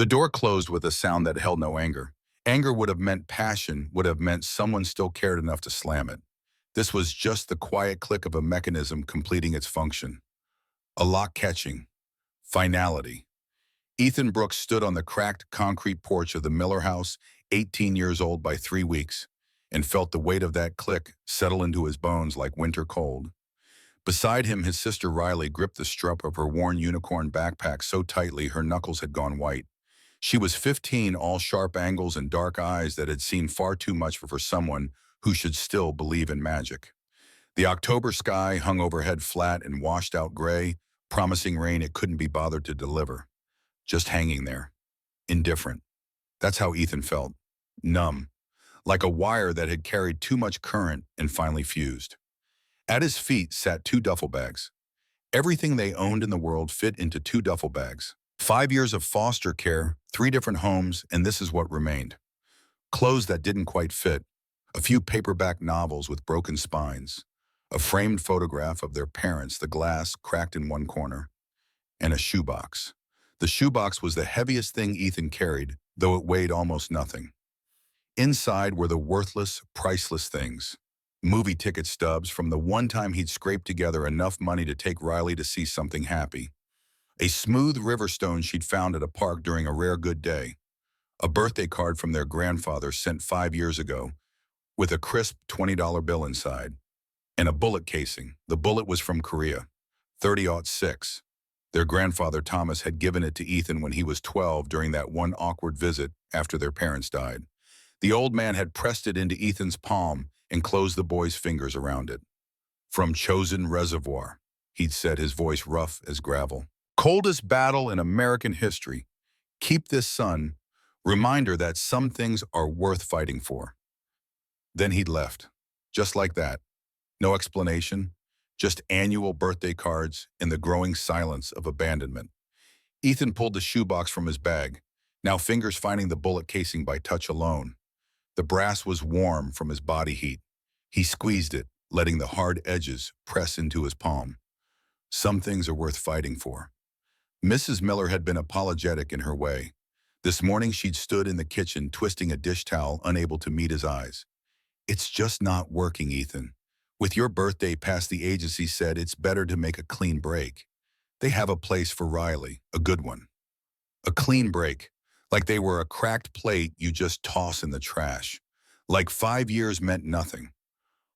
The door closed with a sound that held no anger. Anger would have meant passion, would have meant someone still cared enough to slam it. This was just the quiet click of a mechanism completing its function. A lock catching. Finality. Ethan Brooks stood on the cracked concrete porch of the Miller house, 18 years old by 3 weeks, and felt the weight of that click settle into his bones like winter cold. Beside him, his sister Riley gripped the strap of her worn unicorn backpack so tightly her knuckles had gone white. She was 15, all sharp angles and dark eyes that had seen far too much for someone who should still believe in magic. The October sky hung overhead flat and washed out gray, promising rain it couldn't be bothered to deliver. Just hanging there. Indifferent. That's how Ethan felt. Numb. Like a wire that had carried too much current and finally fused. At his feet sat 2 duffel bags. Everything they owned in the world fit into 2 duffel bags. 5 years of foster care, 3 different homes, and this is what remained. Clothes that didn't quite fit. A few paperback novels with broken spines. A framed photograph of their parents, the glass cracked in one corner. And a shoebox. The shoebox was the heaviest thing Ethan carried, though it weighed almost nothing. Inside were the worthless, priceless things. Movie ticket stubs from the one time he'd scraped together enough money to take Riley to see something happy. A smooth river stone she'd found at a park during a rare good day. A birthday card from their grandfather sent 5 years ago, with a crisp $20 bill inside. And a bullet casing. The bullet was from Korea, 30-06. Their grandfather Thomas had given it to Ethan when he was 12 during that one awkward visit after their parents died. The old man had pressed it into Ethan's palm and closed the boy's fingers around it. From chosen reservoir, he'd said, his voice rough as gravel. Coldest battle in American history. Keep this, son. Reminder that some things are worth fighting for. Then he'd left. Just like that. No explanation. Just annual birthday cards in the growing silence of abandonment. Ethan pulled the shoebox from his bag, now fingers finding the bullet casing by touch alone. The brass was warm from his body heat. He squeezed it, letting the hard edges press into his palm. Some things are worth fighting for. Mrs. Miller had been apologetic in her way. This morning she'd stood in the kitchen twisting a dish towel, unable to meet his eyes. It's just not working, Ethan. With your birthday past, the agency said it's better to make a clean break. They have a place for Riley, a good one. A clean break, like they were a cracked plate you just toss in the trash. Like 5 years meant nothing.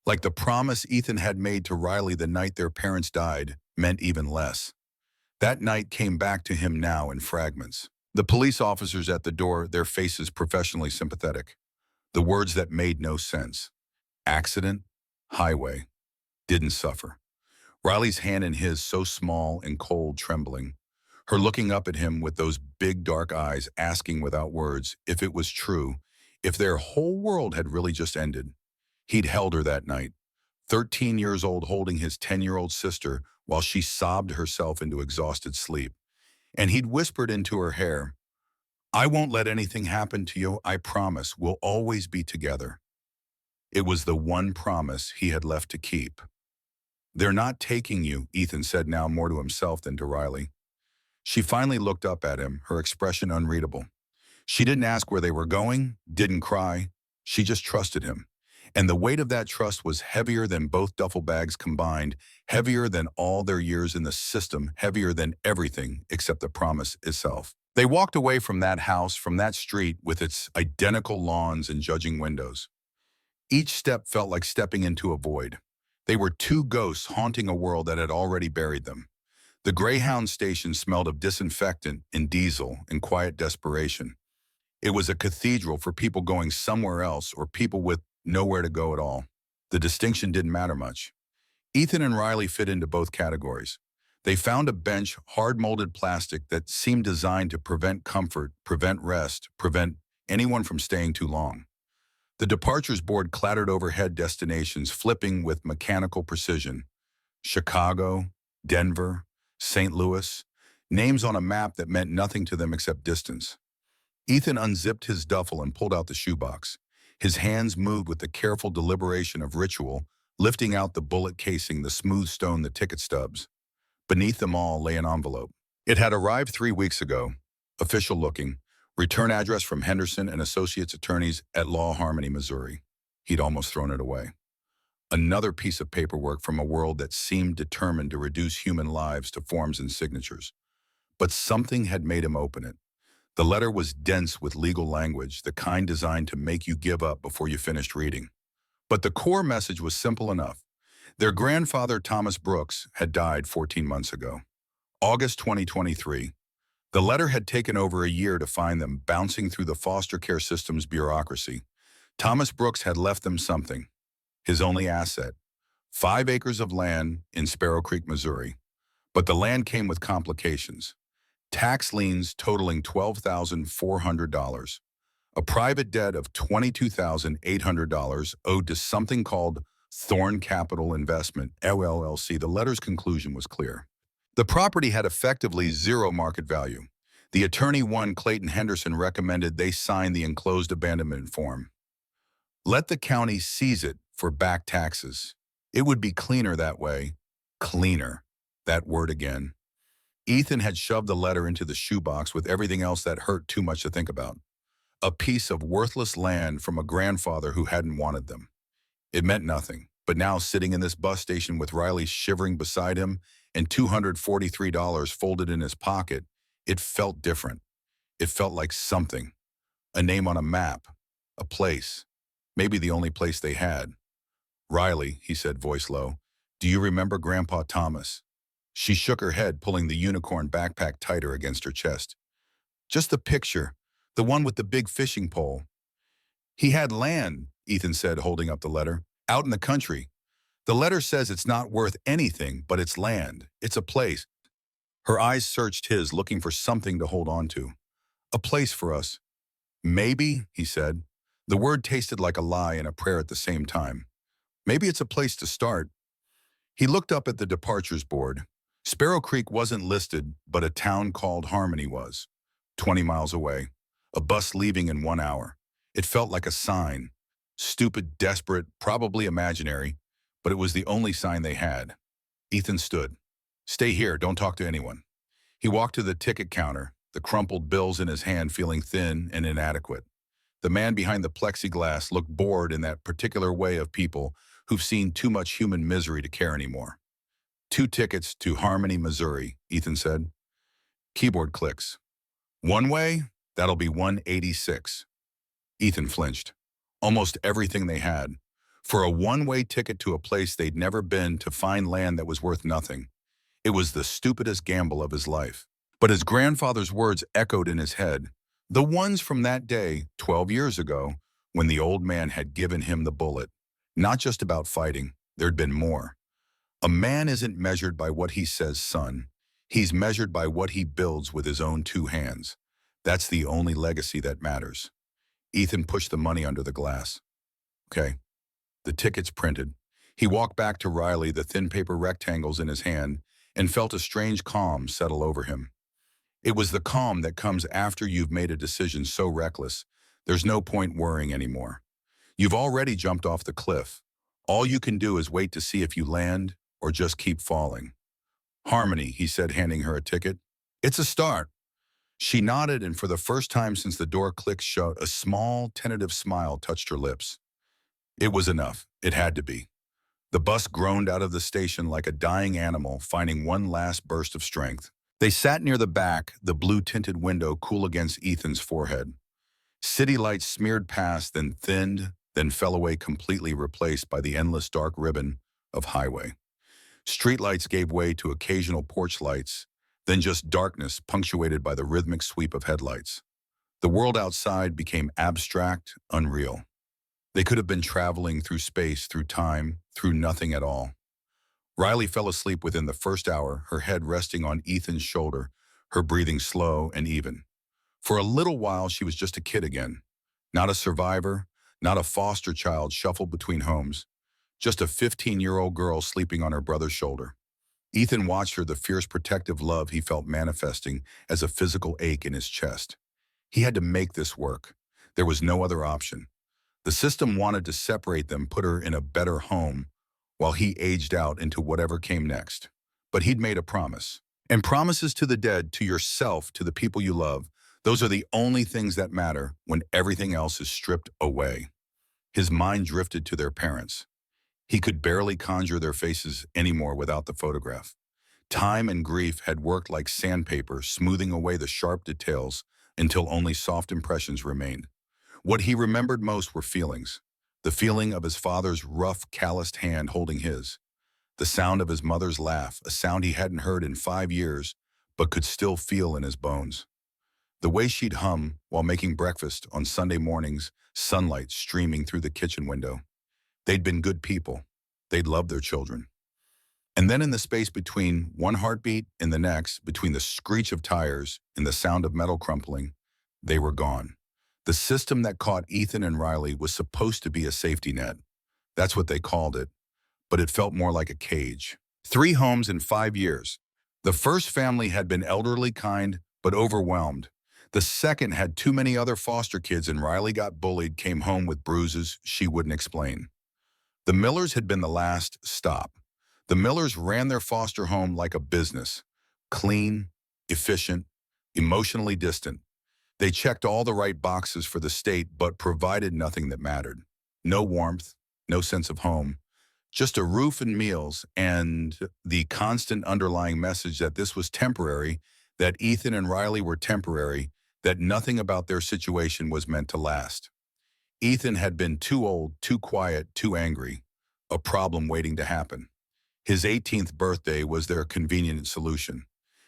Like the promise Ethan had made to Riley the night their parents died meant even less. That night came back to him now in fragments. The police officers at the door, their faces professionally sympathetic. The words that made no sense. Accident, highway, didn't suffer. Riley's hand in his, so small and cold, trembling. Her looking up at him with those big dark eyes, asking without words if it was true, if their whole world had really just ended. He'd held her that night, 13 years old, holding his 10-year-old sister while she sobbed herself into exhausted sleep. And he'd whispered into her hair, "I won't let anything happen to you, I promise. We'll always be together." It was the one promise he had left to keep. "They're not taking you," Ethan said, now more to himself than to Riley. She finally looked up at him, her expression unreadable. She didn't ask where they were going, didn't cry. She just trusted him. And the weight of that trust was heavier than both duffel bags combined, heavier than all their years in the system, heavier than everything except the promise itself. They walked away from that house, from that street with its identical lawns and judging windows. Each step felt like stepping into a void. They were 2 ghosts haunting a world that had already buried them. The Greyhound station smelled of disinfectant and diesel and quiet desperation. It was a cathedral for people going somewhere else or people with nowhere to go at all. The distinction didn't matter much. Ethan and Riley fit into both categories. They found a bench, hard-molded plastic that seemed designed to prevent comfort, prevent rest, prevent anyone from staying too long. The departures board clattered overhead destinations, flipping with mechanical precision. Chicago, Denver, St. Louis, names on a map that meant nothing to them except distance. Ethan unzipped his duffel and pulled out the shoebox. His hands moved with the careful deliberation of ritual, lifting out the bullet casing, the smooth stone, the ticket stubs. Beneath them all lay an envelope. It had arrived 3 weeks ago, official looking, Return address from Henderson and Associates Attorneys at Law Harmony, Missouri. He'd almost thrown it away. Another piece of paperwork from a world that seemed determined to reduce human lives to forms and signatures. But something had made him open it. The letter was dense with legal language, the kind designed to make you give up before you finished reading. But the core message was simple enough. Their grandfather, Thomas Brooks, had died 14 months ago. August 2023. The letter had taken over a year to find them, bouncing through the foster care system's bureaucracy. Thomas Brooks had left them something, his only asset, 5 acres of land in Sparrow Creek, Missouri. But the land came with complications. Tax liens totaling $12,400. A private debt of $22,800 owed to something called Thorn Capital Investment, LLC. The letter's conclusion was clear. The property had effectively zero market value. The attorney Clayton Henderson recommended they sign the enclosed abandonment form. Let the county seize it for back taxes. It would be cleaner that way. Cleaner. That word again. Ethan had shoved the letter into the shoebox with everything else that hurt too much to think about. A piece of worthless land from a grandfather who hadn't wanted them. It meant nothing, but now sitting in this bus station with Riley shivering beside him and $243 folded in his pocket, it felt different. It felt like something. A name on a map. A place. Maybe the only place they had. "Riley," he said, voice low, "do you remember Grandpa Thomas?" She shook her head, pulling the unicorn backpack tighter against her chest. "Just the picture, the one with the big fishing pole." "He had land," Ethan said, holding up the letter, "out in the country. The letter says it's not worth anything, but it's land. It's a place." Her eyes searched his, looking for something to hold on to. "A place for us." "Maybe," he said. The word tasted like a lie and a prayer at the same time. "Maybe it's a place to start." He looked up at the departures board. Sparrow Creek wasn't listed, but a town called Harmony was. 20 miles away. A bus leaving in 1 hour. It felt like a sign. Stupid, desperate, probably imaginary, but it was the only sign they had. Ethan stood. "Stay here, don't talk to anyone." He walked to the ticket counter, the crumpled bills in his hand feeling thin and inadequate. The man behind the plexiglass looked bored in that particular way of people who've seen too much human misery to care anymore. "2 tickets to Harmony, Missouri," Ethan said. Keyboard clicks. "One way? That'll be 186. Ethan flinched. Almost everything they had. For a one-way ticket to a place they'd never been to find land that was worth nothing. It was the stupidest gamble of his life. But his grandfather's words echoed in his head. The ones from that day, 12 years ago, when the old man had given him the bullet. Not just about fighting, there'd been more. A man isn't measured by what he says, son. He's measured by what he builds with his own 2 hands. That's the only legacy that matters. Ethan pushed the money under the glass. Okay. The tickets printed. He walked back to Riley, the thin paper rectangles in his hand, and felt a strange calm settle over him. It was the calm that comes after you've made a decision so reckless, there's no point worrying anymore. You've already jumped off the cliff. All you can do is wait to see if you land or just keep falling. "Harmony," he said, handing her a ticket. "It's a start." She nodded, and for the first time since the door clicked shut, a small, tentative smile touched her lips. It was enough. It had to be. The bus groaned out of the station like a dying animal, finding one last burst of strength. They sat near the back, the blue-tinted window cool against Ethan's forehead. City lights smeared past, then thinned, then fell away, completely replaced by the endless dark ribbon of highway. Streetlights gave way to occasional porch lights, then just darkness punctuated by the rhythmic sweep of headlights. The world outside became abstract, unreal. They could have been traveling through space, through time, through nothing at all. Riley fell asleep within the first hour, her head resting on Ethan's shoulder, her breathing slow and even. For a little while, she was just a kid again. Not a survivor, not a foster child shuffled between homes. Just a 15-year-old girl sleeping on her brother's shoulder. Ethan watched her, the fierce protective love he felt manifesting as a physical ache in his chest. He had to make this work. There was no other option. The system wanted to separate them, put her in a better home, while he aged out into whatever came next. But he'd made a promise. And promises to the dead, to yourself, to the people you love, Those are the only things that matter when everything else is stripped away. His mind drifted to their parents. He could barely conjure their faces anymore without the photograph. Time and grief had worked like sandpaper, smoothing away the sharp details until only soft impressions remained. What he remembered most were feelings. The feeling of his father's rough, calloused hand holding his. The sound of his mother's laugh, a sound he hadn't heard in 5 years, but could still feel in his bones. The way she'd hum while making breakfast on Sunday mornings, sunlight streaming through the kitchen window. They'd been good people. They'd loved their children. And then in the space between one heartbeat and the next, between the screech of tires and the sound of metal crumpling, they were gone. The system that caught Ethan and Riley was supposed to be a safety net. That's what they called it, but it felt more like a cage. 3 homes in 5 years. The first family had been elderly, kind, but overwhelmed. The second had too many other foster kids, and Riley got bullied, came home with bruises she wouldn't explain. The Millers had been the last stop. The Millers ran their foster home like a business. Clean, efficient, emotionally distant. They checked all the right boxes for the state, but provided nothing that mattered. No warmth, no sense of home. Just a roof and meals, and the constant underlying message that this was temporary, that Ethan and Riley were temporary, that nothing about their situation was meant to last. Ethan had been too old, too quiet, too angry. A problem waiting to happen. His 18th birthday was their convenient solution.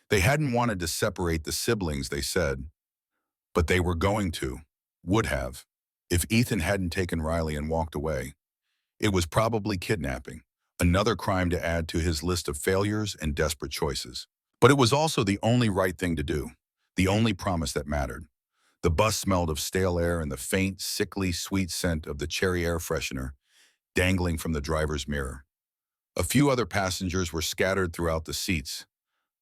They hadn't wanted to separate the siblings, they said, but they were going to, would have, if Ethan hadn't taken Riley and walked away. It was probably kidnapping, another crime to add to his list of failures and desperate choices. But it was also the only right thing to do, the only promise that mattered. The bus smelled of stale air and the faint, sickly, sweet scent of the cherry air freshener dangling from the driver's mirror. A few other passengers were scattered throughout the seats,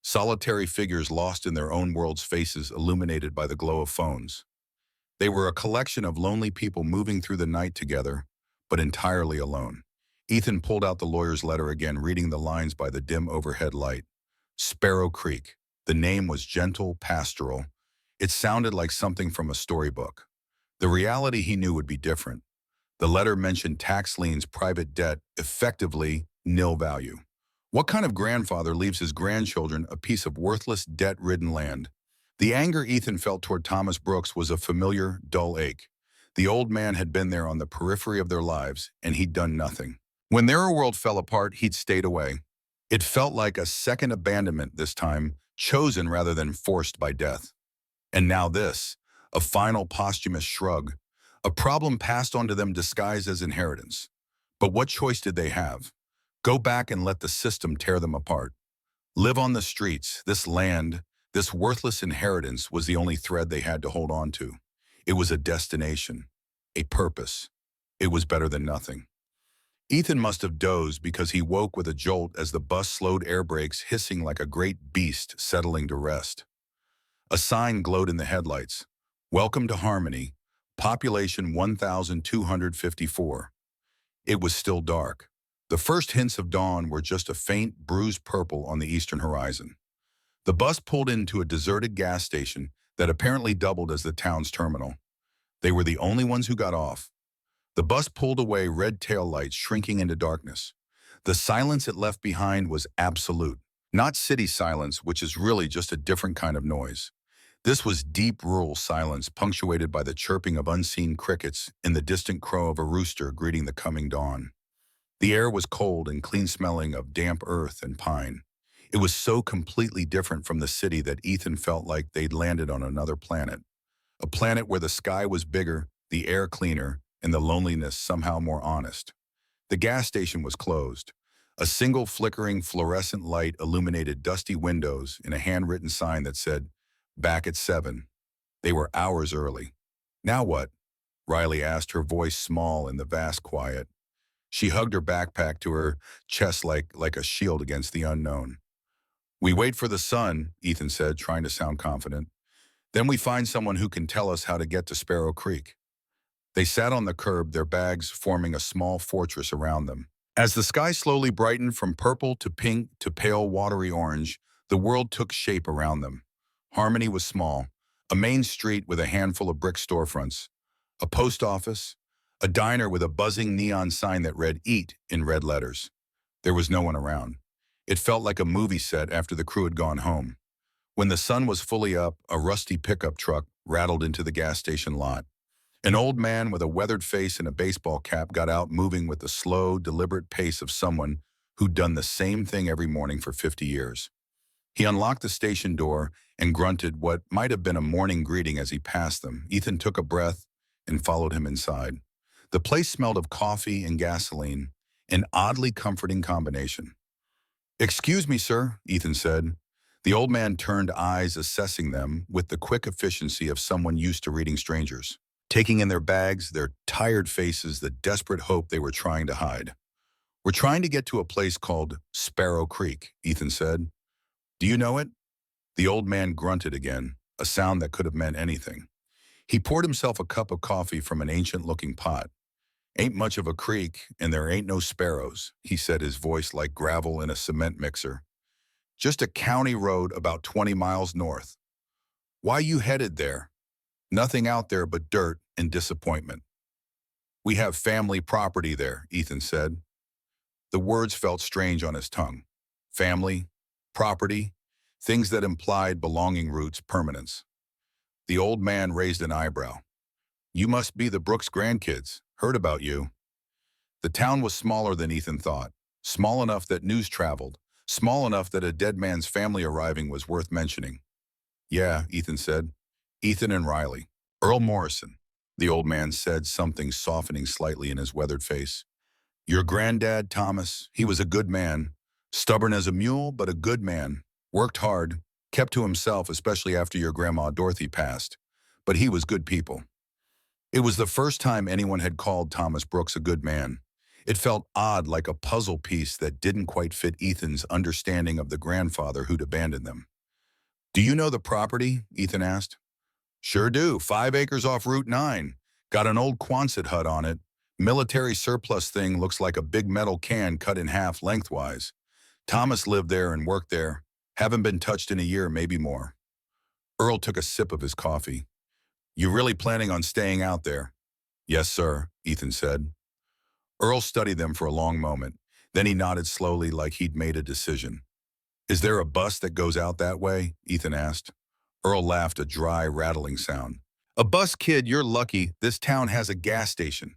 solitary figures lost in their own world's, faces illuminated by the glow of phones. They were a collection of lonely people moving through the night together, but entirely alone. Ethan pulled out the lawyer's letter again, reading the lines by the dim overhead light. Sparrow Creek. The name was gentle, pastoral. It sounded like something from a storybook. The reality he knew would be different. The letter mentioned tax liens, private debt, effectively nil value. What kind of grandfather leaves his grandchildren a piece of worthless, debt-ridden land? The anger Ethan felt toward Thomas Brooks was a familiar, dull ache. The old man had been there on the periphery of their lives, and he'd done nothing. When their world fell apart, he'd stayed away. It felt like a second abandonment this time, chosen rather than forced by death. And now this, a final posthumous shrug, a problem passed on to them disguised as inheritance. But what choice did they have? Go back and let the system tear them apart. Live on the streets, this land, this worthless inheritance was the only thread they had to hold on to. It was a destination, a purpose. It was better than nothing. Ethan must have dozed because he woke with a jolt as the bus slowed, air brakes hissing like a great beast settling to rest. A sign glowed in the headlights. Welcome to Harmony, population 1,254. It was still dark. The first hints of dawn were just a faint, bruised purple on the eastern horizon. The bus pulled into a deserted gas station that apparently doubled as the town's terminal. They were the only ones who got off. The bus pulled away, red taillights shrinking into darkness. The silence it left behind was absolute. Not city silence, which is really just a different kind of noise. This was deep rural silence, punctuated by the chirping of unseen crickets and the distant crow of a rooster greeting the coming dawn. The air was cold and clean-smelling of damp earth and pine. It was so completely different from the city that Ethan felt like they'd landed on another planet. A planet where the sky was bigger, the air cleaner, and the loneliness somehow more honest. The gas station was closed. A single flickering fluorescent light illuminated dusty windows and a handwritten sign that said, "Back at 7. They were hours early. Now what? Riley asked, her voice small in the vast quiet. She hugged her backpack to her chest like a shield against the unknown. We wait for the sun, Ethan said, trying to sound confident. Then we find someone who can tell us how to get to Sparrow Creek. They sat on the curb, their bags forming a small fortress around them. As the sky slowly brightened from purple to pink to pale watery orange, the world took shape around them. Harmony was small, A main street with a handful of brick storefronts, a post office, a diner with a buzzing neon sign that read "Eat" in red letters. There was no one around. It felt like a movie set after the crew had gone home. When the sun was fully up, a rusty pickup truck rattled into the gas station lot. An old man with a weathered face and a baseball cap got out, moving with the slow, deliberate pace of someone who'd done the same thing every morning for 50 years. He unlocked the station door and grunted what might have been a morning greeting as he passed them. Ethan took a breath and followed him inside. The place smelled of coffee and gasoline, an oddly comforting combination. "Excuse me, sir," Ethan said. The old man turned, eyes assessing them with the quick efficiency of someone used to reading strangers, taking in their bags, their tired faces, the desperate hope they were trying to hide. "We're trying to get to a place called Sparrow Creek," Ethan said. "Do you know it?" The old man grunted again, a sound that could have meant anything. He poured himself a cup of coffee from an ancient-looking pot. "Ain't much of a creek, and there ain't no sparrows," he said, his voice like gravel in a cement mixer. "Just a county road about 20 miles north." "Why you headed there?" "Nothing out there but dirt and disappointment." "We have family property there," Ethan said. The words felt strange on his tongue. Family, property, things that implied belonging, roots, permanence. The old man raised an eyebrow. "You must be the Brooks grandkids. Heard about you." The town was smaller than Ethan thought. Small enough that news traveled. Small enough that a dead man's family arriving was worth mentioning. "Yeah," Ethan said. "Ethan and Riley. Earl Morrison." The old man said, something softening slightly in his weathered face. "Your granddad, Thomas, he was a good man. Stubborn as a mule, but a good man. Worked hard, kept to himself, especially after your grandma Dorothy passed. But he was good people." It was the first time anyone had called Thomas Brooks a good man. It felt odd, like a puzzle piece that didn't quite fit Ethan's understanding of the grandfather who'd abandoned them. "Do you know the property?" Ethan asked. "Sure do. 5 acres off Route 9. Got an old Quonset hut on it. Military surplus thing, looks like a big metal can cut in half lengthwise. Thomas lived there and worked there. Haven't been touched in a year, maybe more." Earl took a sip of his coffee. "You really planning on staying out there?" "Yes, sir," Ethan said. Earl studied them for a long moment. Then he nodded slowly, like he'd made a decision. "Is there a bus that goes out that way?" Ethan asked. Earl laughed, a dry, rattling sound. "A bus, kid, you're lucky. This town has a gas station."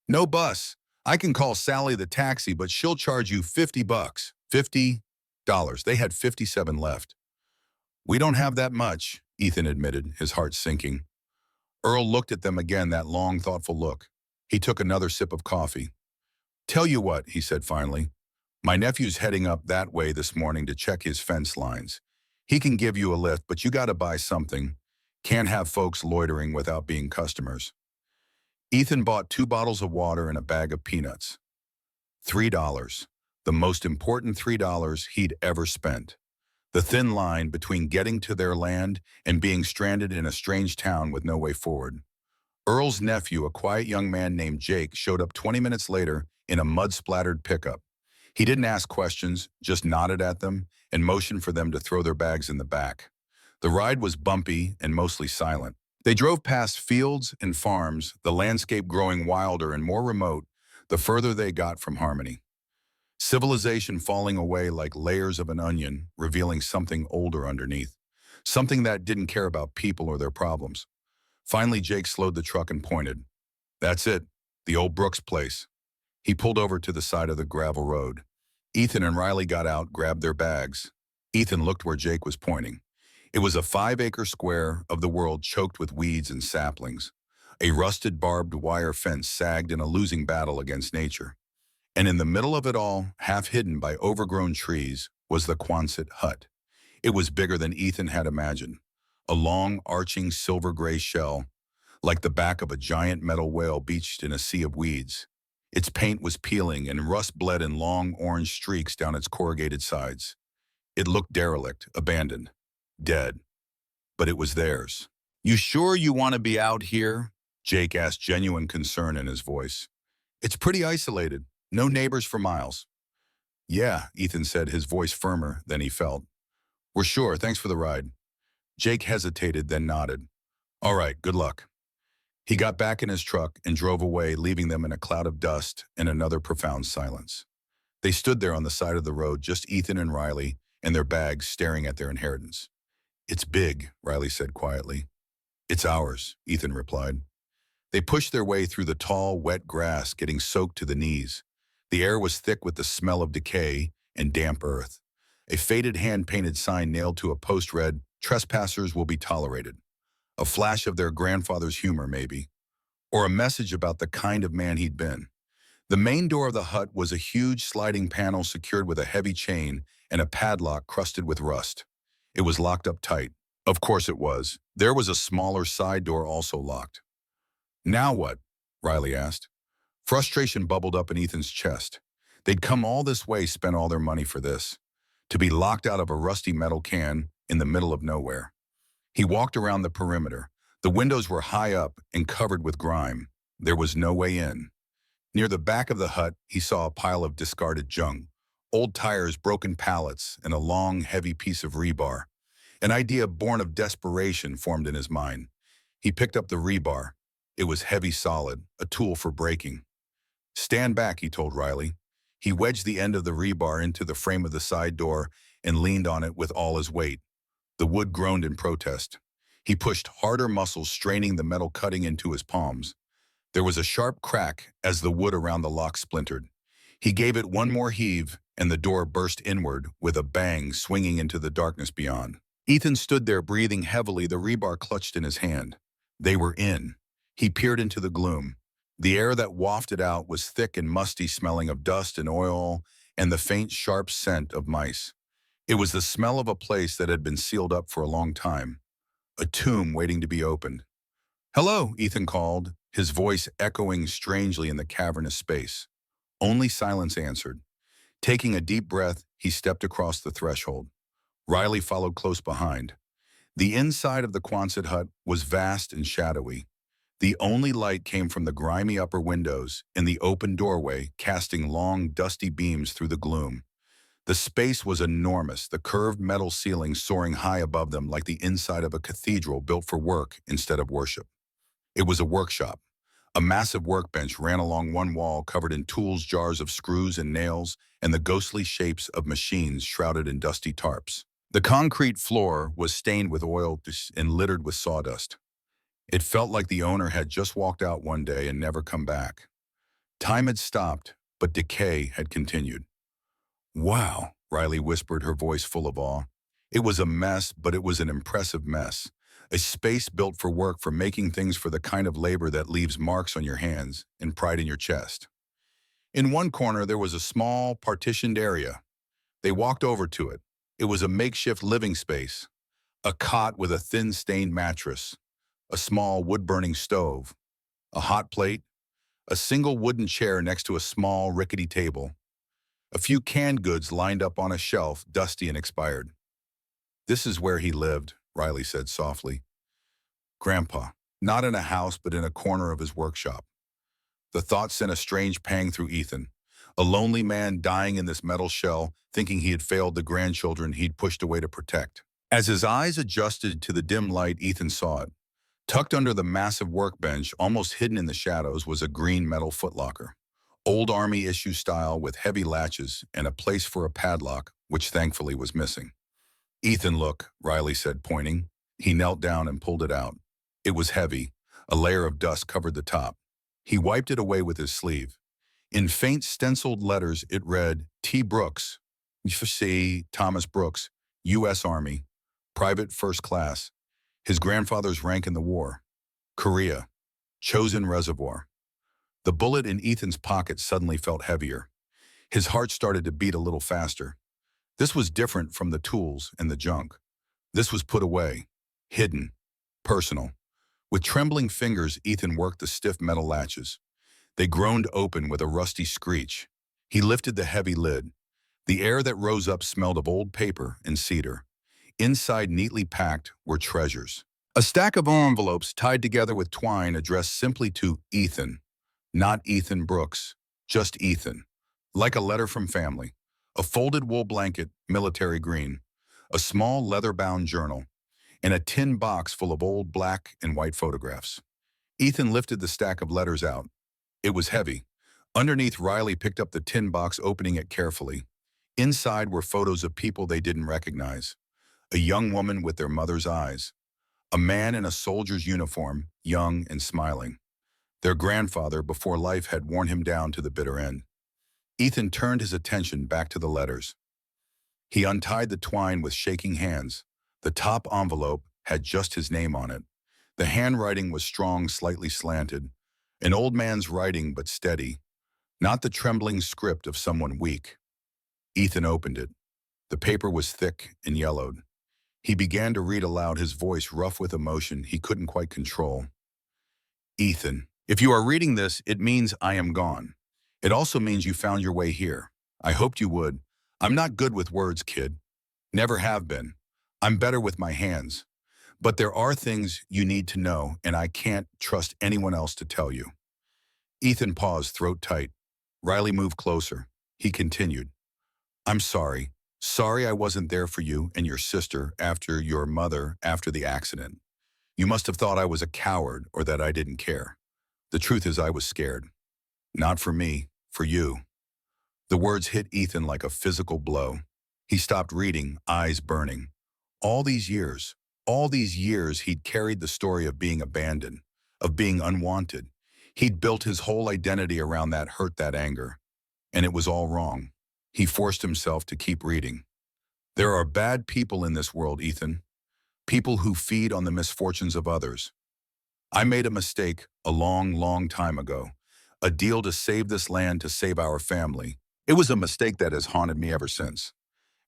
"No bus. I can call Sally the taxi, but she'll charge you $50. $50. They had 57 left. "We don't have that much," Ethan admitted, his heart sinking. Earl looked at them again, that long, thoughtful look. He took another sip of coffee. "Tell you what," he said finally. "My nephew's heading up that way this morning to check his fence lines. He can give you a lift, but you gotta buy something. Can't have folks loitering without being customers." Ethan bought 2 bottles of water and a bag of peanuts. $3. The most important $3 he'd ever spent. The thin line between getting to their land and being stranded in a strange town with no way forward. Earl's nephew, a quiet young man named Jake, showed up 20 minutes later in a mud-splattered pickup. He didn't ask questions, just nodded at them and motioned for them to throw their bags in the back. The ride was bumpy and mostly silent. They drove past fields and farms, the landscape growing wilder and more remote the further they got from Harmony. Civilization falling away like layers of an onion, revealing something older underneath. Something that didn't care about people or their problems. Finally, Jake slowed the truck and pointed. "That's it, the old Brooks place." He pulled over to the side of the gravel road. Ethan and Riley got out, grabbed their bags. Ethan looked where Jake was pointing. It was a 5-acre square of the world choked with weeds and saplings. A rusted barbed wire fence sagged in a losing battle against nature. And in the middle of it all, half hidden by overgrown trees, was the Quonset hut. It was bigger than Ethan had imagined. A long, arching silver-gray shell, like the back of a giant metal whale beached in a sea of weeds. Its paint was peeling and rust bled in long orange streaks down its corrugated sides. It looked derelict, abandoned, dead. But it was theirs. "You sure you want to be out here?" Jake asked, genuine concern in his voice. "It's pretty isolated. No neighbors for miles." "Yeah," Ethan said, his voice firmer than he felt. "We're sure, thanks for the ride." Jake hesitated, then nodded. All right, good luck. He got back in his truck and drove away, leaving them in a cloud of dust and another profound silence. They stood there on the side of the road, just Ethan and Riley and their bags staring at their inheritance. It's big, Riley said quietly. It's ours, Ethan replied. They pushed their way through the tall, wet grass, getting soaked to the knees. The air was thick with the smell of decay and damp earth. A faded hand-painted sign nailed to a post read, "Trespassers will be tolerated." A flash of their grandfather's humor, maybe. Or a message about the kind of man he'd been. The main door of the hut was a huge sliding panel secured with a heavy chain and a padlock crusted with rust. It was locked up tight. Of course it was. There was a smaller side door also locked. Now what? Riley asked. Frustration bubbled up in Ethan's chest. They'd come all this way, spent all their money for this. To be locked out of a rusty metal can in the middle of nowhere. He walked around the perimeter. The windows were high up and covered with grime. There was no way in. Near the back of the hut, he saw a pile of discarded junk. Old tires, broken pallets, and a long, heavy piece of rebar. An idea born of desperation formed in his mind. He picked up the rebar. It was heavy solid, a tool for breaking. Stand back, he told Riley. He wedged the end of the rebar into the frame of the side door and leaned on it with all his weight. The wood groaned in protest. He pushed harder, muscles straining the metal cutting into his palms. There was a sharp crack as the wood around the lock splintered. He gave it one more heave, and the door burst inward with a bang, swinging into the darkness beyond. Ethan stood there, breathing heavily, the rebar clutched in his hand. They were in. He peered into the gloom. The air that wafted out was thick and musty, smelling of dust and oil and the faint, sharp scent of mice. It was the smell of a place that had been sealed up for a long time, a tomb waiting to be opened. "Hello," Ethan called, his voice echoing strangely in the cavernous space. Only silence answered. Taking a deep breath, he stepped across the threshold. Riley followed close behind. The inside of the Quonset hut was vast and shadowy. The only light came from the grimy upper windows and the open doorway, casting long, dusty beams through the gloom. The space was enormous, the curved metal ceiling soaring high above them like the inside of a cathedral built for work instead of worship. It was a workshop. A massive workbench ran along one wall covered in tools, jars of screws and nails, and the ghostly shapes of machines shrouded in dusty tarps. The concrete floor was stained with oil and littered with sawdust. It felt like the owner had just walked out one day and never come back. Time had stopped, but decay had continued. "Wow," Riley whispered, her voice full of awe. It was a mess, but it was an impressive mess. A space built for work, for making things, for the kind of labor that leaves marks on your hands and pride in your chest. In one corner, there was a small, partitioned area. They walked over to it. It was a makeshift living space. A cot with a thin, stained mattress. A small wood-burning stove. A hot plate. A single wooden chair next to a small, rickety table. A few canned goods lined up on a shelf, dusty and expired. "This is where he lived," Riley said softly. "Grandpa, not in a house, but in a corner of his workshop." The thought sent a strange pang through Ethan. A lonely man dying in this metal shell, thinking he had failed the grandchildren he'd pushed away to protect. As his eyes adjusted to the dim light, Ethan saw it. Tucked under the massive workbench, almost hidden in the shadows, was a green metal footlocker. Old Army issue style with heavy latches and a place for a padlock, which thankfully was missing. "Ethan, look," Riley said, pointing. He knelt down and pulled it out. It was heavy. A layer of dust covered the top. He wiped it away with his sleeve. In faint stenciled letters, it read, "T. Brooks, C. Thomas Brooks, U.S. Army, Private First Class. His grandfather's rank in the war. Korea. Chosen Reservoir." The bullet in Ethan's pocket suddenly felt heavier. His heart started to beat a little faster. This was different from the tools and the junk. This was put away, hidden, personal. With trembling fingers, Ethan worked the stiff metal latches. They groaned open with a rusty screech. He lifted the heavy lid. The air that rose up smelled of old paper and cedar. Inside, neatly packed, were treasures. A stack of envelopes tied together with twine addressed simply to Ethan. Not Ethan Brooks, just Ethan. Like a letter from family. A folded wool blanket, military green. A small leather-bound journal. and a tin box full of old black and white photographs. Ethan lifted the stack of letters out. It was heavy. Underneath, Riley picked up the tin box, opening it carefully. Inside were photos of people they didn't recognize. A young woman with their mother's eyes. A man in a soldier's uniform, young and smiling. Their grandfather, before life had worn him down to the bitter end. Ethan turned his attention back to the letters. He untied the twine with shaking hands. The top envelope had just his name on it. The handwriting was strong, slightly slanted. An old man's writing, but steady. Not the trembling script of someone weak. Ethan opened it. The paper was thick and yellowed. He began to read aloud, his voice rough with emotion he couldn't quite control. Ethan, if you are reading this, it means I am gone. It also means you found your way here. I hoped you would. I'm not good with words, kid. Never have been. I'm better with my hands. But there are things you need to know, and I can't trust anyone else to tell you. Ethan paused, throat tight. Riley moved closer. He continued. I'm sorry. Sorry I wasn't there for you and your sister after your mother after the accident. You must have thought I was a coward or that I didn't care. The truth is I was scared. Not for me, for you. The words hit Ethan like a physical blow. He stopped reading, eyes burning. All these years he'd carried the story of being abandoned, of being unwanted. He'd built his whole identity around that hurt, that anger. And it was all wrong. He forced himself to keep reading. There are bad people in this world, Ethan. People who feed on the misfortunes of others. I made a mistake a long, long time ago. A deal to save this land, to save our family. It was a mistake that has haunted me ever since.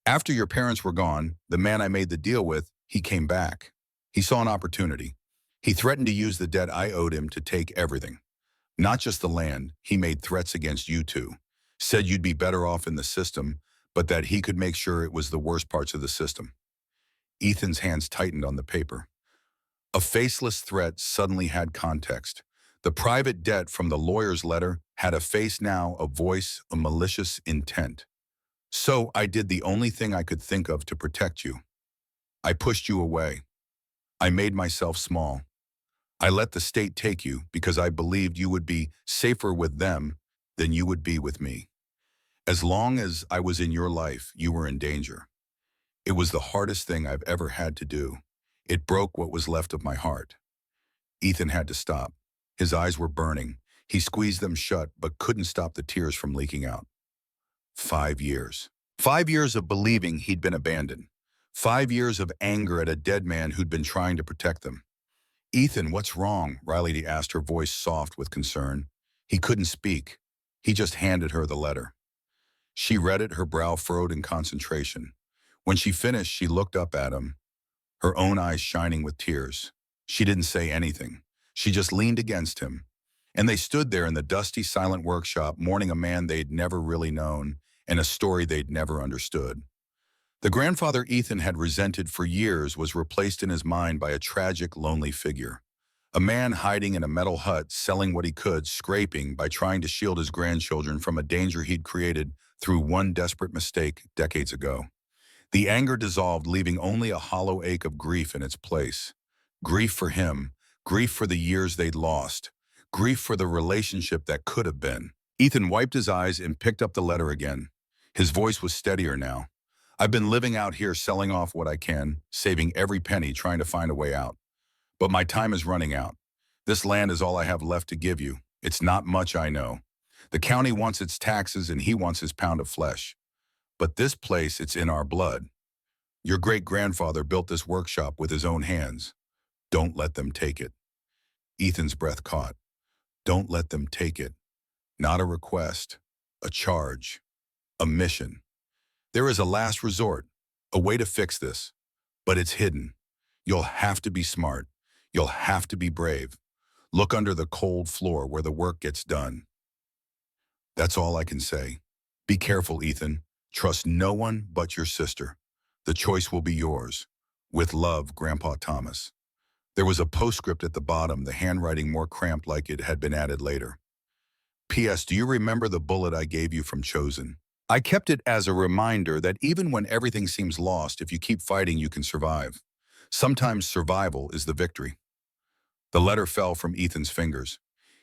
After your parents were gone, the man I made the deal with, he came back. He saw an opportunity. He threatened to use the debt I owed him to take everything. Not just the land, he made threats against you two. Said you'd be better off in the system, but that he could make sure it was the worst parts of the system. Ethan's hands tightened on the paper. A faceless threat suddenly had context. The private debt from the lawyer's letter had a face now, a voice, a malicious intent. So I did the only thing I could think of to protect you. I pushed you away. I made myself small. I let the state take you because I believed you would be safer with them than you would be with me. As long as I was in your life, you were in danger. It was the hardest thing I've ever had to do. It broke what was left of my heart. Ethan had to stop. His eyes were burning. He squeezed them shut, but couldn't stop the tears from leaking out. 5 years. 5 years of believing he'd been abandoned. 5 years of anger at a dead man who'd been trying to protect them. Ethan, what's wrong? Riley asked, her voice soft with concern. He couldn't speak. He just handed her the letter. She read it, her brow furrowed in concentration. When she finished, she looked up at him, her own eyes shining with tears. She didn't say anything. She just leaned against him. And they stood there in the dusty, silent workshop, mourning a man they'd never really known and a story they'd never understood. The grandfather Ethan had resented for years was replaced in his mind by a tragic, lonely figure. A man hiding in a metal hut, selling what he could, scraping by trying to shield his grandchildren from a danger he'd created through one desperate mistake decades ago. The anger dissolved, leaving only a hollow ache of grief in its place. Grief for him, grief for the years they'd lost, grief for the relationship that could have been. Ethan wiped his eyes and picked up the letter again. His voice was steadier now. I've been living out here selling off what I can, saving every penny, trying to find a way out. But my time is running out. This land is all I have left to give you. It's not much, I know. The county wants its taxes and he wants his pound of flesh. But this place, it's in our blood. Your great-grandfather built this workshop with his own hands. Don't let them take it. Ethan's breath caught. Don't let them take it. Not a request, a charge, a mission. There is a last resort, a way to fix this, but it's hidden. You'll have to be smart. You'll have to be brave. Look under the cold floor where the work gets done. That's all I can say. Be careful, Ethan. Trust no one but your sister. The choice will be yours. With love, Grandpa Thomas. There was a postscript at the bottom, the handwriting more cramped like it had been added later. P.S. Do you remember the bullet I gave you from Chosen? I kept it as a reminder that even when everything seems lost, if you keep fighting, you can survive. Sometimes survival is the victory. The letter fell from Ethan's fingers.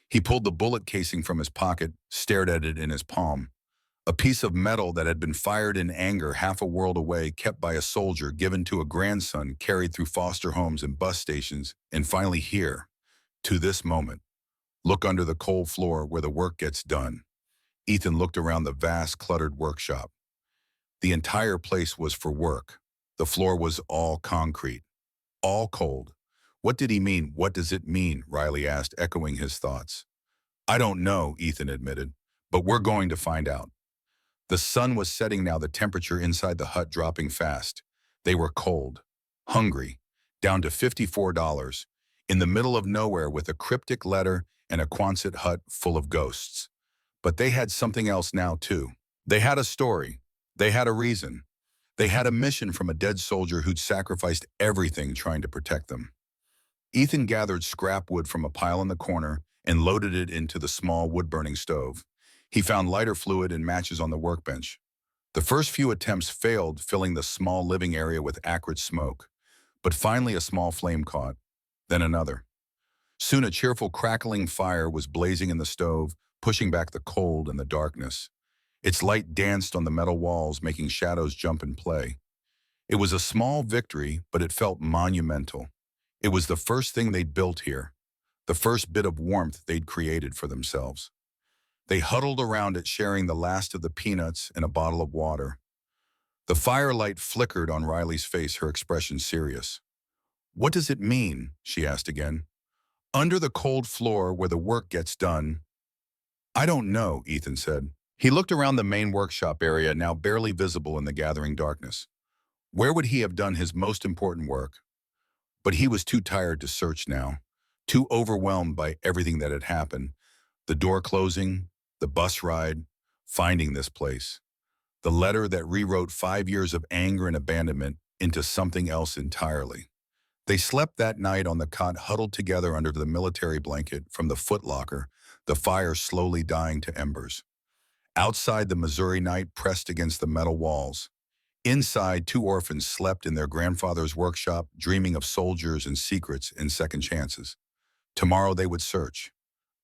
He pulled the bullet casing from his pocket, stared at it in his palm. A piece of metal that had been fired in anger half a world away, kept by a soldier, given to a grandson, carried through foster homes and bus stations, and finally here, to this moment. Look under the cold floor where the work gets done. Ethan looked around the vast, cluttered workshop. The entire place was for work. The floor was all concrete, all cold. What did he mean? What does it mean? Riley asked, echoing his thoughts. I don't know, Ethan admitted, but we're going to find out. The sun was setting now, the temperature inside the hut dropping fast. They were cold, hungry, down to $54, in the middle of nowhere with a cryptic letter and a Quonset hut full of ghosts. But they had something else now, too. They had a story. They had a reason. They had a mission from a dead soldier who'd sacrificed everything trying to protect them. Ethan gathered scrap wood from a pile in the corner and loaded it into the small wood-burning stove. He found lighter fluid and matches on the workbench. The first few attempts failed, filling the small living area with acrid smoke. But finally a small flame caught, then another. Soon a cheerful crackling fire was blazing in the stove, pushing back the cold and the darkness. Its light danced on the metal walls, making shadows jump and play. It was a small victory, but it felt monumental. It was the first thing they'd built here, the first bit of warmth they'd created for themselves. They huddled around it, sharing the last of the peanuts and a bottle of water. The firelight flickered on Riley's face, her expression serious. What does it mean? She asked again. Under the cold floor where the work gets done. I don't know, Ethan said. He looked around the main workshop area, now barely visible in the gathering darkness. Where would he have done his most important work? But he was too tired to search now, too overwhelmed by everything that had happened. The door closing, the bus ride, finding this place. The letter that rewrote 5 years of anger and abandonment into something else entirely. They slept that night on the cot, huddled together under the military blanket from the footlocker, the fire slowly dying to embers. Outside, the Missouri night pressed against the metal walls. Inside, 2 orphans slept in their grandfather's workshop, dreaming of soldiers and secrets and second chances. Tomorrow they would search.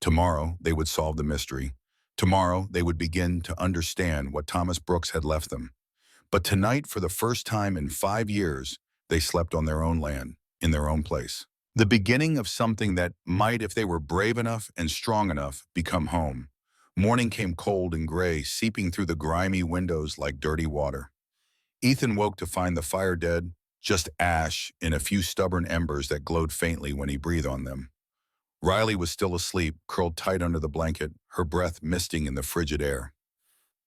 Tomorrow they would solve the mystery. Tomorrow they would begin to understand what Thomas Brooks had left them. But tonight, for the first time in 5 years, they slept on their own land, in their own place. The beginning of something that might, if they were brave enough and strong enough, become home. Morning came cold and gray, seeping through the grimy windows like dirty water. Ethan woke to find the fire dead, just ash and a few stubborn embers that glowed faintly when he breathed on them. Riley was still asleep, curled tight under the blanket, her breath misting in the frigid air.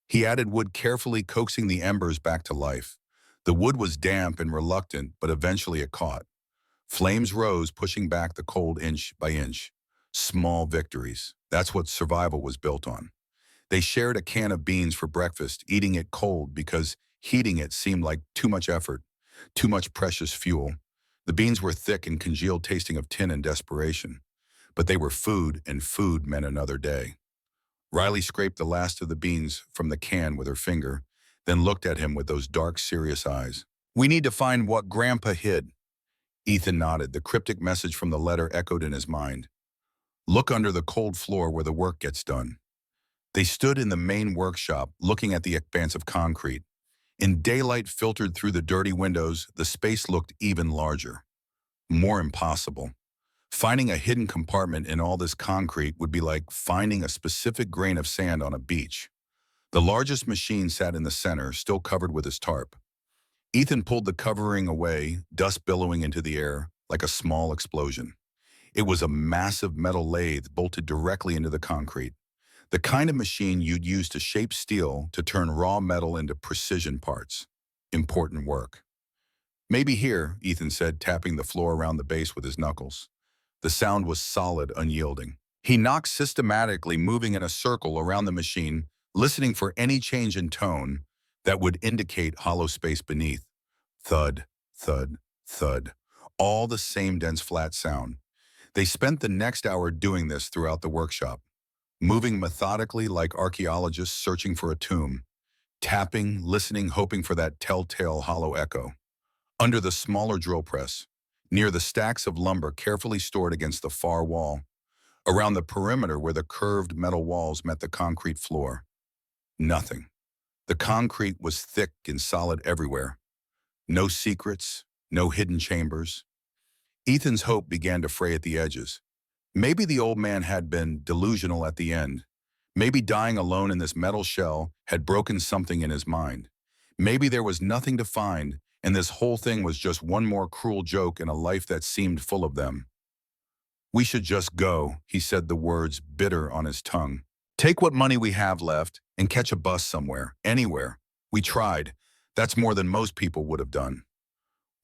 He added wood carefully, coaxing the embers back to life. The wood was damp and reluctant, but eventually it caught. Flames rose, pushing back the cold inch by inch. Small victories. That's what survival was built on. They shared a can of beans for breakfast, eating it cold because heating it seemed like too much effort, too much precious fuel. The beans were thick and congealed, tasting of tin and desperation. But they were food, and food meant another day. Riley scraped the last of the beans from the can with her finger, then looked at him with those dark, serious eyes. We need to find what Grandpa hid. Ethan nodded. The cryptic message from the letter echoed in his mind. Look under the cold floor where the work gets done. They stood in the main workshop, looking at the expanse of concrete. In daylight filtered through the dirty windows, the space looked even larger. More impossible. Finding a hidden compartment in all this concrete would be like finding a specific grain of sand on a beach. The largest machine sat in the center, still covered with his tarp. Ethan pulled the covering away, dust billowing into the air like a small explosion. It was a massive metal lathe bolted directly into the concrete. The kind of machine you'd use to shape steel to turn raw metal into precision parts. Important work. Maybe here, Ethan said, tapping the floor around the base with his knuckles. The sound was solid, unyielding. He knocked systematically, moving in a circle around the machine, listening for any change in tone that would indicate hollow space beneath. Thud, thud, thud. All the same dense, flat sound. They spent the next hour doing this throughout the workshop, moving methodically like archaeologists searching for a tomb, tapping, listening, hoping for that telltale hollow echo. Under the smaller drill press, near the stacks of lumber carefully stored against the far wall, around the perimeter where the curved metal walls met the concrete floor. Nothing. The concrete was thick and solid everywhere. No secrets, no hidden chambers. Ethan's hope began to fray at the edges. Maybe the old man had been delusional at the end. Maybe dying alone in this metal shell had broken something in his mind. Maybe there was nothing to find, and this whole thing was just one more cruel joke in a life that seemed full of them. "We should just go," he said, the words bitter on his tongue. "Take what money we have left and catch a bus somewhere, anywhere. We tried. That's more than most people would have done."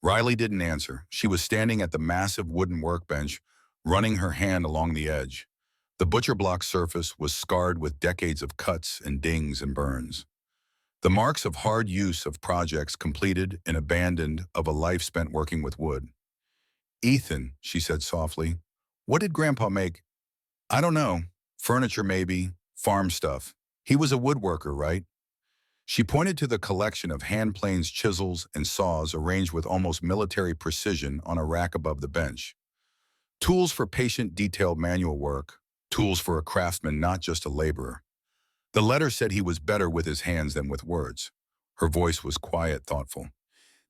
Riley didn't answer. She was standing at the massive wooden workbench, running her hand along the edge. The butcher block surface was scarred with decades of cuts and dings and burns. The marks of hard use of projects completed and abandoned of a life spent working with wood. "Ethan," she said softly, "what did Grandpa make?" "I don't know. Furniture maybe, farm stuff. He was a woodworker, right?" She pointed to the collection of hand planes, chisels, and saws arranged with almost military precision on a rack above the bench. Tools for patient, detailed manual work. Tools for a craftsman, not just a laborer. The letter said he was better with his hands than with words. Her voice was quiet, thoughtful.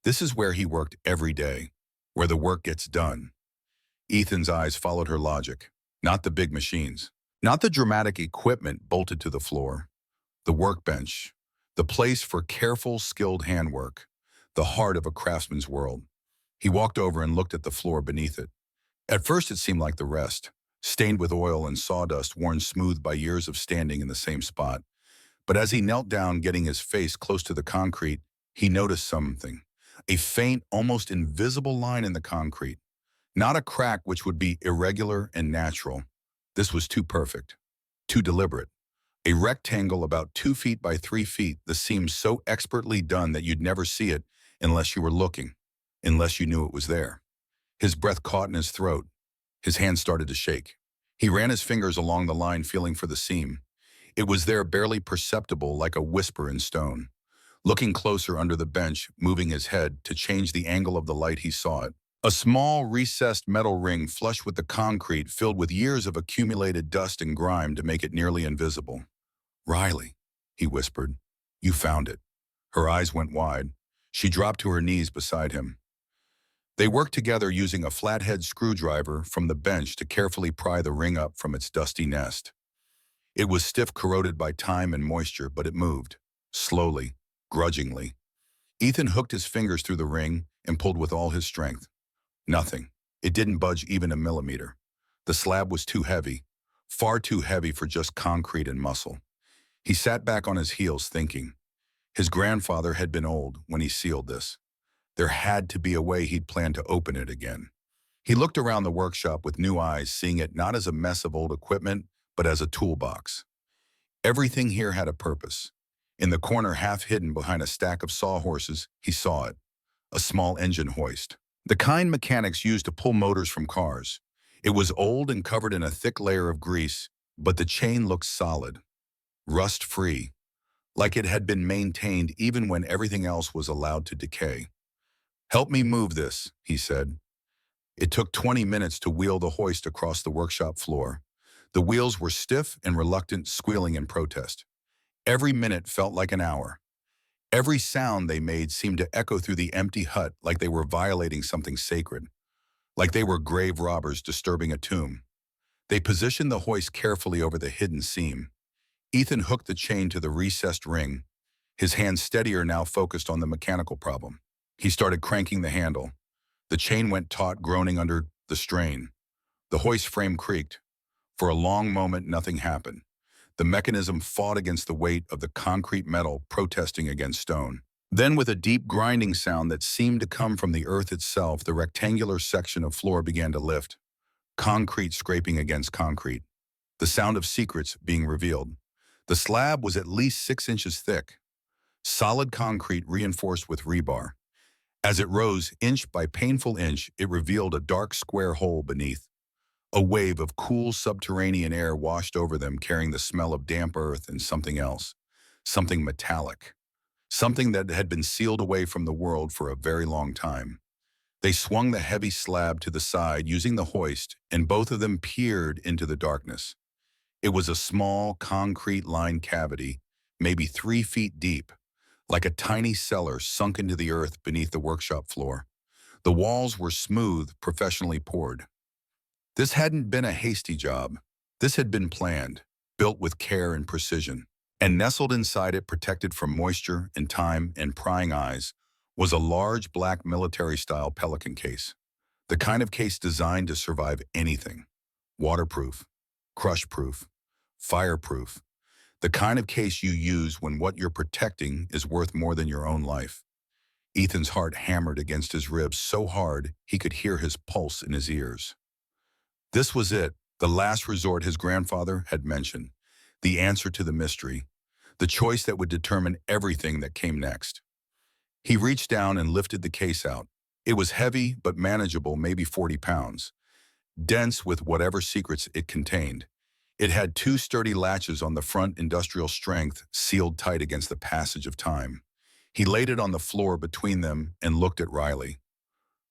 This is where he worked every day, where the work gets done. Ethan's eyes followed her logic. Not the big machines. Not the dramatic equipment bolted to the floor. The workbench. The place for careful, skilled handwork. The heart of a craftsman's world. He walked over and looked at the floor beneath it. At first it seemed like the rest, stained with oil and sawdust worn smooth by years of standing in the same spot. But as he knelt down, getting his face close to the concrete, he noticed something. A faint, almost invisible line in the concrete. Not a crack which would be irregular and natural. This was too perfect, too deliberate. A rectangle about 2 feet by 3 feet that seemed so expertly done that you'd never see it unless you were looking, unless you knew it was there. His breath caught in his throat. His hands started to shake. He ran his fingers along the line, feeling for the seam. It was there, barely perceptible, like a whisper in stone. Looking closer under the bench, moving his head to change the angle of the light, he saw it. A small, recessed metal ring flush with the concrete, filled with years of accumulated dust and grime to make it nearly invisible. "Riley," he whispered, "you found it." Her eyes went wide. She dropped to her knees beside him. They worked together, using a flathead screwdriver from the bench to carefully pry the ring up from its dusty nest. It was stiff, corroded by time and moisture, but it moved, slowly, grudgingly. Ethan hooked his fingers through the ring and pulled with all his strength. Nothing. It didn't budge even a millimeter. The slab was too heavy, far too heavy for just concrete and muscle. He sat back on his heels, thinking. His grandfather had been old when he sealed this. There had to be a way he'd planned to open it again. He looked around the workshop with new eyes, seeing it not as a mess of old equipment, but as a toolbox. Everything here had a purpose. In the corner, half hidden behind a stack of sawhorses, he saw it. A small engine hoist. The kind mechanics used to pull motors from cars. It was old and covered in a thick layer of grease, but the chain looked solid, rust-free, like it had been maintained even when everything else was allowed to decay. "Help me move this," he said. It took 20 minutes to wheel the hoist across the workshop floor. The wheels were stiff and reluctant, squealing in protest. Every minute felt like an hour. Every sound they made seemed to echo through the empty hut, like they were violating something sacred, like they were grave robbers disturbing a tomb. They positioned the hoist carefully over the hidden seam. Ethan hooked the chain to the recessed ring, his hands steadier now, focused on the mechanical problem. He started cranking the handle. The chain went taut, groaning under the strain. The hoist frame creaked. For a long moment, nothing happened. The mechanism fought against the weight of the concrete metal, protesting against stone. Then, with a deep grinding sound that seemed to come from the earth itself, the rectangular section of floor began to lift. Concrete scraping against concrete. The sound of secrets being revealed. The slab was at least 6 inches thick. Solid concrete reinforced with rebar. As it rose inch by painful inch, it revealed a dark square hole beneath. A wave of cool subterranean air washed over them, carrying the smell of damp earth and something else. Something metallic. Something that had been sealed away from the world for a very long time. They swung the heavy slab to the side using the hoist, and both of them peered into the darkness. It was a small, concrete-lined cavity, maybe 3 feet deep, like a tiny cellar sunk into the earth beneath the workshop floor. The walls were smooth, professionally poured. This hadn't been a hasty job. This had been planned, built with care and precision. And nestled inside it, protected from moisture and time and prying eyes, was a large black military-style Pelican case. The kind of case designed to survive anything. Waterproof, crush-proof, fireproof. The kind of case you use when what you're protecting is worth more than your own life. Ethan's heart hammered against his ribs so hard he could hear his pulse in his ears. This was it, the last resort his grandfather had mentioned, the answer to the mystery, the choice that would determine everything that came next. He reached down and lifted the case out. It was heavy but manageable, maybe 40 pounds, dense with whatever secrets it contained. It had 2 sturdy latches on the front, industrial strength, sealed tight against the passage of time. He laid it on the floor between them and looked at Riley.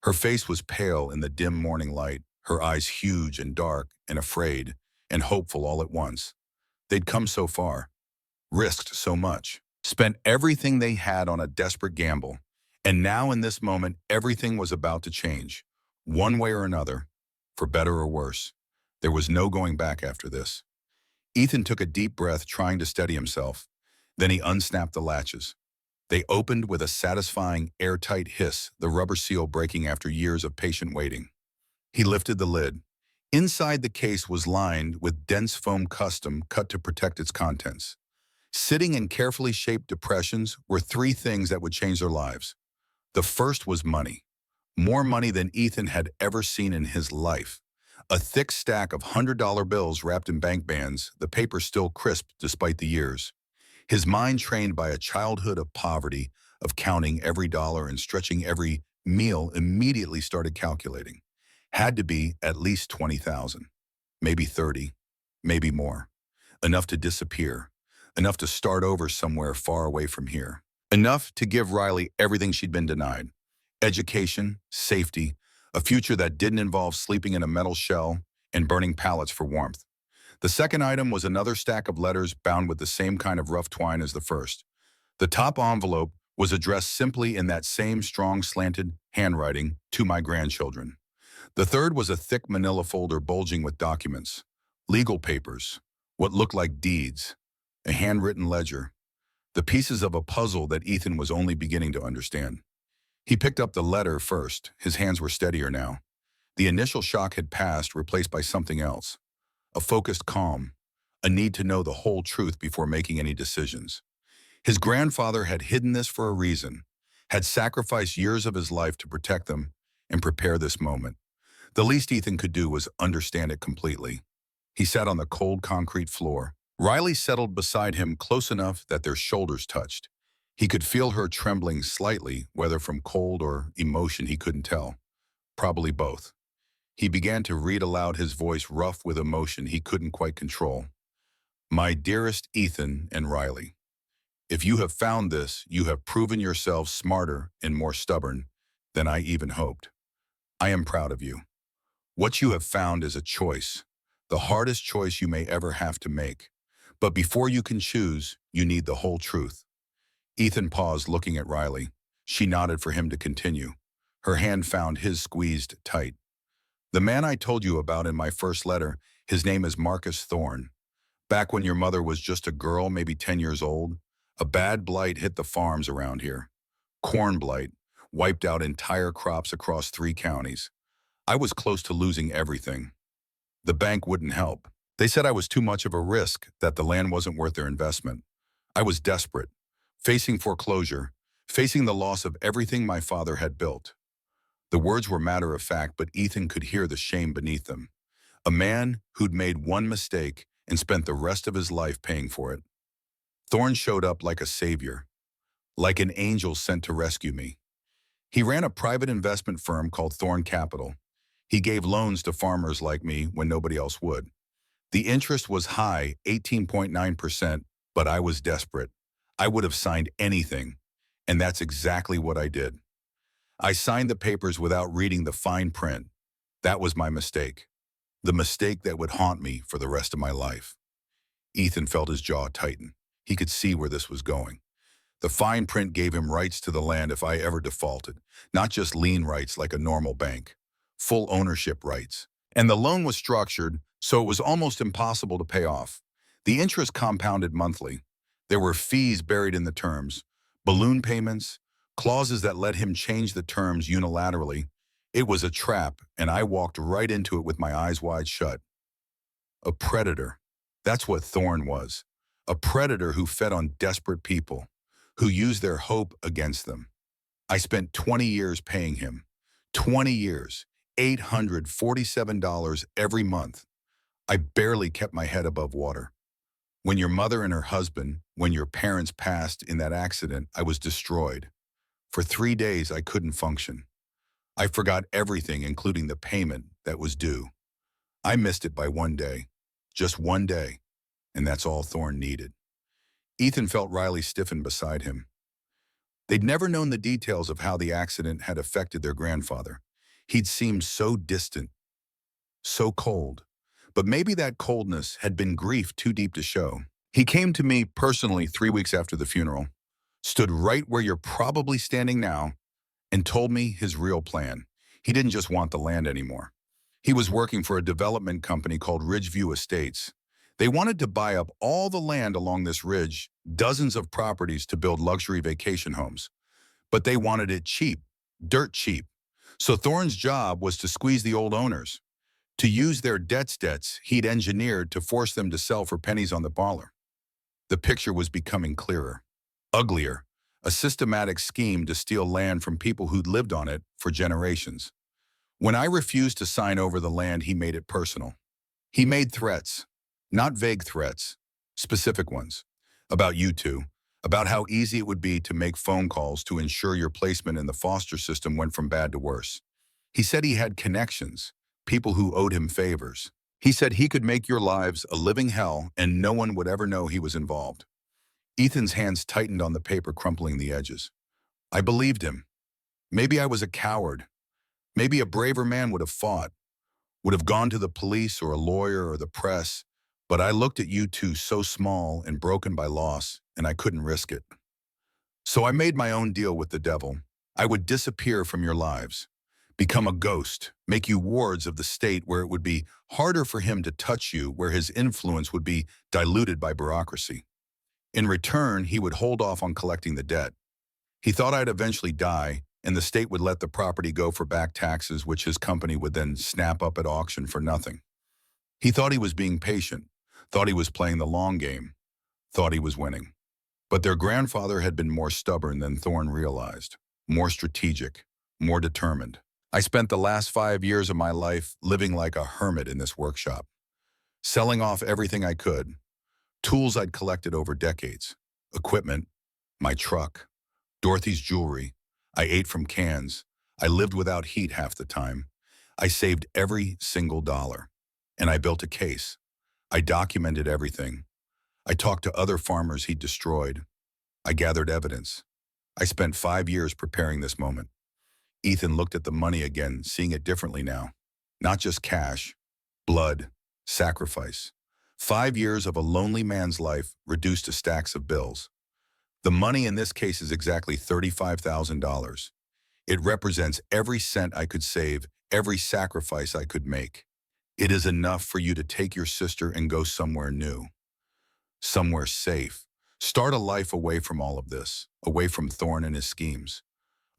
Her face was pale in the dim morning light, her eyes huge and dark and afraid and hopeful all at once. They'd come so far, risked so much, spent everything they had on a desperate gamble. And now in this moment, everything was about to change, one way or another, for better or worse. There was no going back after this. Ethan took a deep breath, trying to steady himself. Then he unsnapped the latches. They opened with a satisfying, airtight hiss, the rubber seal breaking after years of patient waiting. He lifted the lid. Inside the case was lined with dense foam custom cut to protect its contents. Sitting in carefully shaped depressions were 3 things that would change their lives. The first was money. More money than Ethan had ever seen in his life. A thick stack of $100 bills wrapped in bank bands, the paper still crisp despite the years. His mind, trained by a childhood of poverty, of counting every dollar and stretching every meal, immediately started calculating. Had to be at least 20,000, maybe 30, maybe more. Enough to disappear. Enough to start over somewhere far away from here. Enough to give Riley everything she'd been denied. Education, safety, a future that didn't involve sleeping in a metal shell and burning pallets for warmth. The second item was another stack of letters bound with the same kind of rough twine as the first. The top envelope was addressed simply in that same strong slanted handwriting, "To my grandchildren." The third was a thick manila folder bulging with documents, legal papers, what looked like deeds, a handwritten ledger, the pieces of a puzzle that Ethan was only beginning to understand. He picked up the letter first. His hands were steadier now. The initial shock had passed, replaced by something else. A focused calm, a need to know the whole truth before making any decisions. His grandfather had hidden this for a reason, had sacrificed years of his life to protect them and prepare this moment. The least Ethan could do was understand it completely. He sat on the cold concrete floor. Riley settled beside him, close enough that their shoulders touched. He could feel her trembling slightly, whether from cold or emotion he couldn't tell. Probably both. He began to read aloud, his voice rough with emotion he couldn't quite control. "My dearest Ethan and Riley, if you have found this, you have proven yourselves smarter and more stubborn than I even hoped. I am proud of you. What you have found is a choice, the hardest choice you may ever have to make. But before you can choose, you need the whole truth." Ethan paused, looking at Riley. She nodded for him to continue. Her hand found his squeezed tight. "The man I told you about in my first letter, his name is Marcus Thorne. Back when your mother was just a girl, maybe 10 years old, a bad blight hit the farms around here. Corn blight, wiped out entire crops across 3 counties. I was close to losing everything. The bank wouldn't help. They said I was too much of a risk, that the land wasn't worth their investment. I was desperate, facing foreclosure, facing the loss of everything my father had built." The words were matter of fact, but Ethan could hear the shame beneath them. A man who'd made one mistake and spent the rest of his life paying for it. Thorne showed up like a savior, like an angel sent to rescue me. He ran a private investment firm called Thorne Capital. He gave loans to farmers like me when nobody else would. The interest was high, 18.9%, but I was desperate. I would have signed anything, and that's exactly what I did. I signed the papers without reading the fine print. That was my mistake. The mistake that would haunt me for the rest of my life. Ethan felt his jaw tighten. He could see where this was going. The fine print gave him rights to the land if I ever defaulted, not just lien rights like a normal bank, full ownership rights. And the loan was structured so it was almost impossible to pay off. The interest compounded monthly. There were fees buried in the terms, balloon payments, clauses that let him change the terms unilaterally. It was a trap, and I walked right into it with my eyes wide shut. A predator. That's what Thorne was. A predator who fed on desperate people, who used their hope against them. I spent 20 years paying him. 20 years. $847 every month. I barely kept my head above water. When your mother and her husband, when your parents passed in that accident, I was destroyed. For 3 days, I couldn't function. I forgot everything, including the payment that was due. I missed it by 1 day. Just 1 day. And that's all Thorne needed. Ethan felt Riley stiffen beside him. They'd never known the details of how the accident had affected their grandfather. He'd seemed so distant, so cold. But maybe that coldness had been grief too deep to show. He came to me personally 3 weeks after the funeral, stood right where you're probably standing now, and told me his real plan. He didn't just want the land anymore. He was working for a development company called Ridgeview Estates. They wanted to buy up all the land along this ridge, dozens of properties to build luxury vacation homes. But they wanted it cheap, dirt cheap. So Thorne's job was to squeeze the old owners, to use their debts he'd engineered to force them to sell for pennies on the dollar. The picture was becoming clearer, uglier, a systematic scheme to steal land from people who'd lived on it for generations. When I refused to sign over the land, he made it personal. He made threats, not vague threats, specific ones, about you two, about how easy it would be to make phone calls to ensure your placement in the foster system went from bad to worse. He said he had connections, people who owed him favors. He said he could make your lives a living hell and no one would ever know he was involved. Ethan's hands tightened on the paper, crumpling the edges. I believed him. Maybe I was a coward. Maybe a braver man would have fought, would have gone to the police or a lawyer or the press, but I looked at you two so small and broken by loss, and I couldn't risk it. So I made my own deal with the devil. I would disappear from your lives, become a ghost, make you wards of the state where it would be harder for him to touch you, where his influence would be diluted by bureaucracy. In return, he would hold off on collecting the debt. He thought I'd eventually die, and the state would let the property go for back taxes, which his company would then snap up at auction for nothing. He thought he was being patient, thought he was playing the long game, thought he was winning. But their grandfather had been more stubborn than Thorne realized, more strategic, more determined. I spent the last 5 years of my life living like a hermit in this workshop, selling off everything I could, tools I'd collected over decades, equipment, my truck, Dorothy's jewelry. I ate from cans. I lived without heat half the time. I saved every single dollar. And I built a case. I documented everything. I talked to other farmers he'd destroyed. I gathered evidence. I spent 5 years preparing this moment. Ethan looked at the money again, seeing it differently now. Not just cash, blood, sacrifice. 5 years of a lonely man's life reduced to stacks of bills. The money in this case is exactly $35,000. It represents every cent I could save, every sacrifice I could make. It is enough for you to take your sister and go somewhere new, somewhere safe. Start a life away from all of this, away from Thorne and his schemes,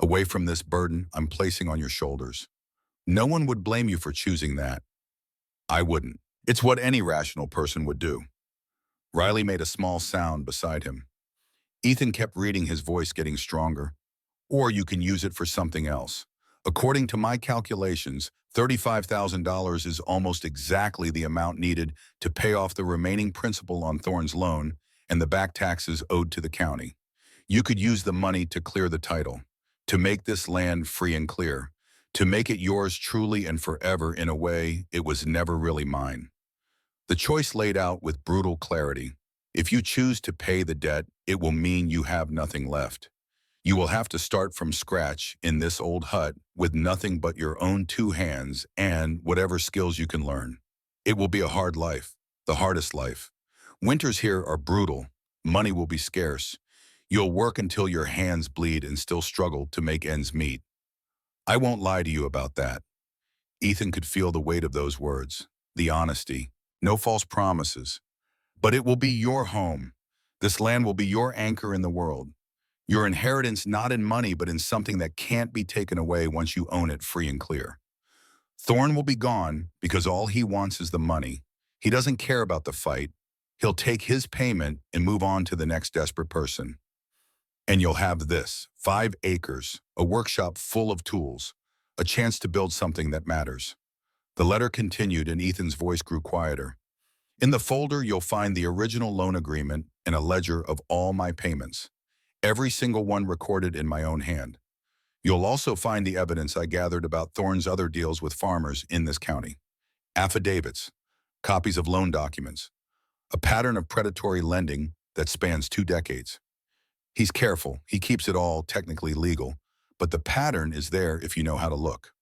away from this burden I'm placing on your shoulders. No one would blame you for choosing that. I wouldn't. It's what any rational person would do. Riley made a small sound beside him. Ethan kept reading, his voice getting stronger. Or you can use it for something else. According to my calculations, $35,000 is almost exactly the amount needed to pay off the remaining principal on Thorne's loan and the back taxes owed to the county. You could use the money to clear the title, to make this land free and clear, to make it yours truly and forever in a way it was never really mine. The choice laid out with brutal clarity. If you choose to pay the debt, it will mean you have nothing left. You will have to start from scratch in this old hut with nothing but your own two hands and whatever skills you can learn. It will be a hard life, the hardest life. Winters here are brutal. Money will be scarce. You'll work until your hands bleed and still struggle to make ends meet. I won't lie to you about that. Ethan could feel the weight of those words, the honesty, no false promises. But it will be your home. This land will be your anchor in the world. Your inheritance not in money, but in something that can't be taken away once you own it free and clear. Thorn will be gone because all he wants is the money. He doesn't care about the fight. He'll take his payment and move on to the next desperate person. And you'll have this, 5 acres, a workshop full of tools, a chance to build something that matters. The letter continued and Ethan's voice grew quieter. In the folder, you'll find the original loan agreement and a ledger of all my payments, every single one recorded in my own hand. You'll also find the evidence I gathered about Thorne's other deals with farmers in this county. Affidavits, copies of loan documents, a pattern of predatory lending that spans 2 decades. He's careful, he keeps it all technically legal, but the pattern is there if you know how to look.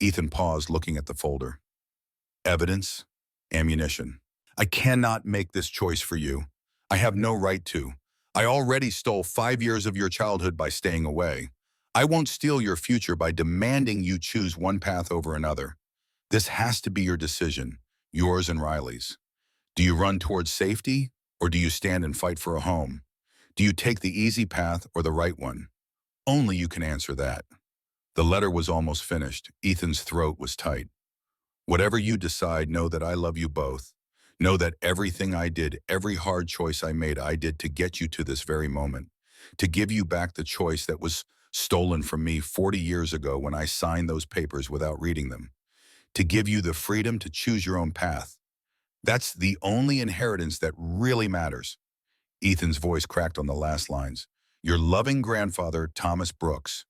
Ethan paused, looking at the folder. Evidence, ammunition. I cannot make this choice for you. I have no right to. I already stole 5 years of your childhood by staying away. I won't steal your future by demanding you choose one path over another. This has to be your decision, yours and Riley's. Do you run towards safety, or do you stand and fight for a home? Do you take the easy path or the right one? Only you can answer that. The letter was almost finished. Ethan's throat was tight. Whatever you decide, know that I love you both. Know that everything I did, every hard choice I made, I did to get you to this very moment, to give you back the choice that was stolen from me 40 years ago when I signed those papers without reading them, to give you the freedom to choose your own path. That's the only inheritance that really matters. Ethan's voice cracked on the last lines. Your loving grandfather, Thomas Brooks,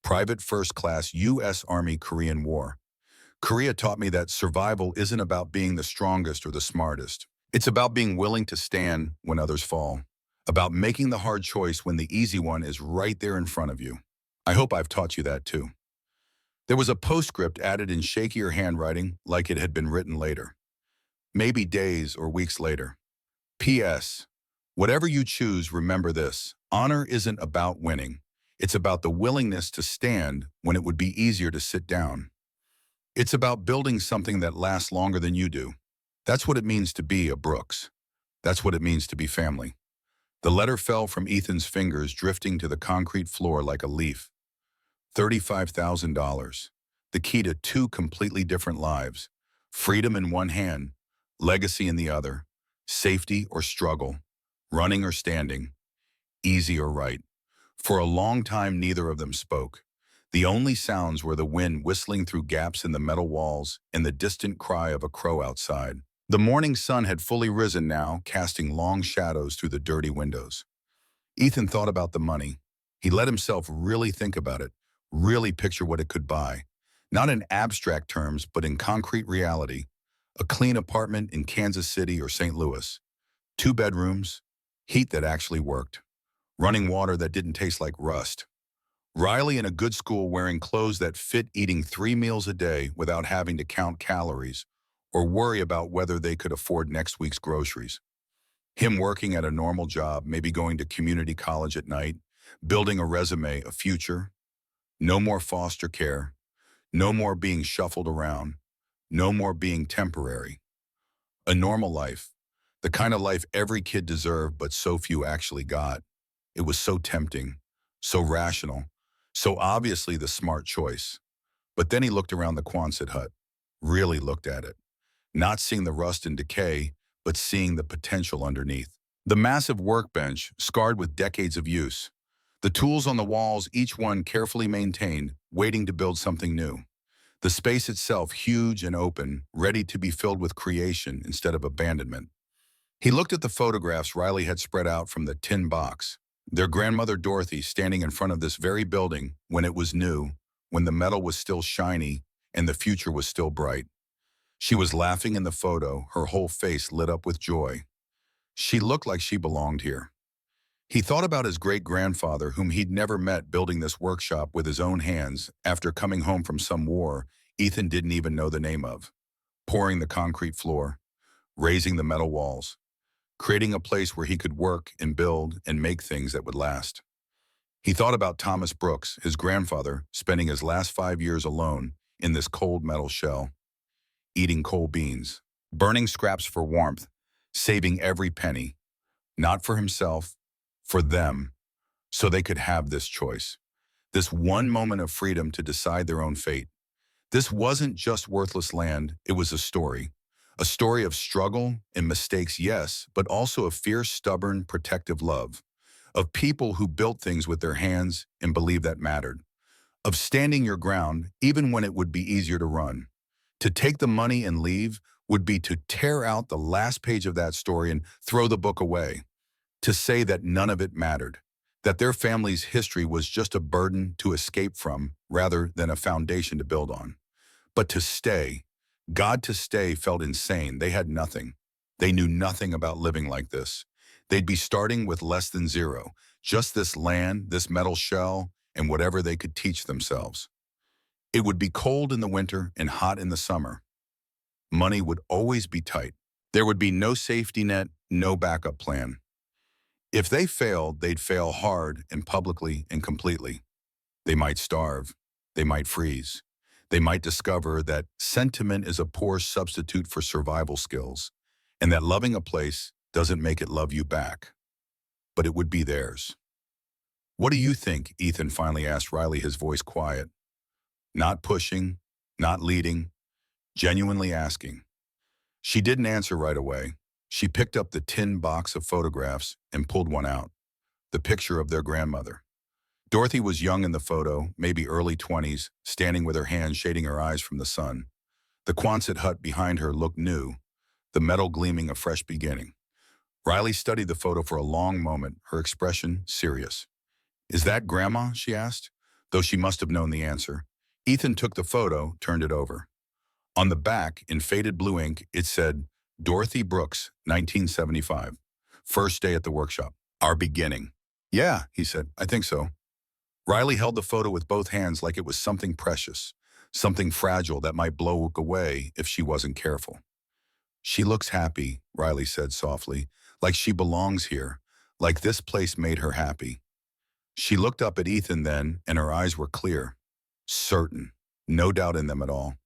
Private First Class U.S. Army Korean War. Korea taught me that survival isn't about being the strongest or the smartest. It's about being willing to stand when others fall, about making the hard choice when the easy one is right there in front of you. I hope I've taught you that too. There was a postscript added in shakier handwriting like it had been written later. Maybe days or weeks later. P.S. Whatever you choose, remember this. Honor isn't about winning. It's about the willingness to stand when it would be easier to sit down. It's about building something that lasts longer than you do. That's what it means to be a Brooks. That's what it means to be family. The letter fell from Ethan's fingers, drifting to the concrete floor like a leaf. $35,000. The key to 2 completely different lives. Freedom in one hand, legacy in the other. Safety or struggle. Running or standing. Easy or right. For a long time, neither of them spoke. The only sounds were the wind whistling through gaps in the metal walls and the distant cry of a crow outside. The morning sun had fully risen now, casting long shadows through the dirty windows. Ethan thought about the money. He let himself really think about it, really picture what it could buy. Not in abstract terms, but in concrete reality. A clean apartment in Kansas City or St. Louis. 2 bedrooms, heat that actually worked. Running water that didn't taste like rust. Riley in a good school wearing clothes that fit, eating 3 meals a day without having to count calories or worry about whether they could afford next week's groceries. Him working at a normal job, maybe going to community college at night, building a resume, a future. No more foster care. No more being shuffled around. No more being temporary. A normal life. The kind of life every kid deserved but so few actually got. It was so tempting, so rational. So obviously the smart choice. But then he looked around the Quonset hut, really looked at it, not seeing the rust and decay, but seeing the potential underneath. The massive workbench, scarred with decades of use. The tools on the walls, each one carefully maintained, waiting to build something new. The space itself huge and open, ready to be filled with creation instead of abandonment. He looked at the photographs Riley had spread out from the tin box. Their grandmother Dorothy standing in front of this very building when it was new, when the metal was still shiny and the future was still bright. She was laughing in the photo, her whole face lit up with joy. She looked like she belonged here. He thought about his great-grandfather, whom he'd never met, building this workshop with his own hands after coming home from some war Ethan didn't even know the name of, pouring the concrete floor, raising the metal walls, creating a place where he could work and build and make things that would last. He thought about Thomas Brooks, his grandfather, spending his last 5 years alone in this cold metal shell, eating coal beans, burning scraps for warmth, saving every penny, not for himself, for them, so they could have this choice, this one moment of freedom to decide their own fate. This wasn't just worthless land, it was a story of struggle and mistakes, yes, but also of fierce, stubborn, protective love, of people who built things with their hands and believed that mattered, of standing your ground even when it would be easier to run. To take the money and leave would be to tear out the last page of that story and throw the book away, to say that none of it mattered, that their family's history was just a burden to escape from rather than a foundation to build on. But to stay, God to stay felt insane. They had nothing. They knew nothing about living like this. They'd be starting with less than zero, just this land, this metal shell, and whatever they could teach themselves. It would be cold in the winter and hot in the summer. Money would always be tight. There would be no safety net, no backup plan. If they failed, they'd fail hard and publicly and completely. They might starve. They might freeze. They might discover that sentiment is a poor substitute for survival skills, and that loving a place doesn't make it love you back. But it would be theirs. "What do you think?" Ethan finally asked Riley, his voice quiet. Not pushing, not leading, genuinely asking. She didn't answer right away. She picked up the tin box of photographs and pulled one out, the picture of their grandmother. Dorothy was young in the photo, maybe early 20s, standing with her hands shading her eyes from the sun. The Quonset hut behind her looked new, the metal gleaming a fresh beginning. Riley studied the photo for a long moment, her expression serious. "Is that Grandma?" she asked, though she must have known the answer. Ethan took the photo, turned it over. On the back, in faded blue ink, it said, "Dorothy Brooks, 1975. First day at the workshop. Our beginning." "Yeah," he said, "I think so." Riley held the photo with both hands like it was something precious, something fragile that might blow away if she wasn't careful. "She looks happy," Riley said softly, "like she belongs here, like this place made her happy." She looked up at Ethan then, and her eyes were clear, certain, no doubt in them at all.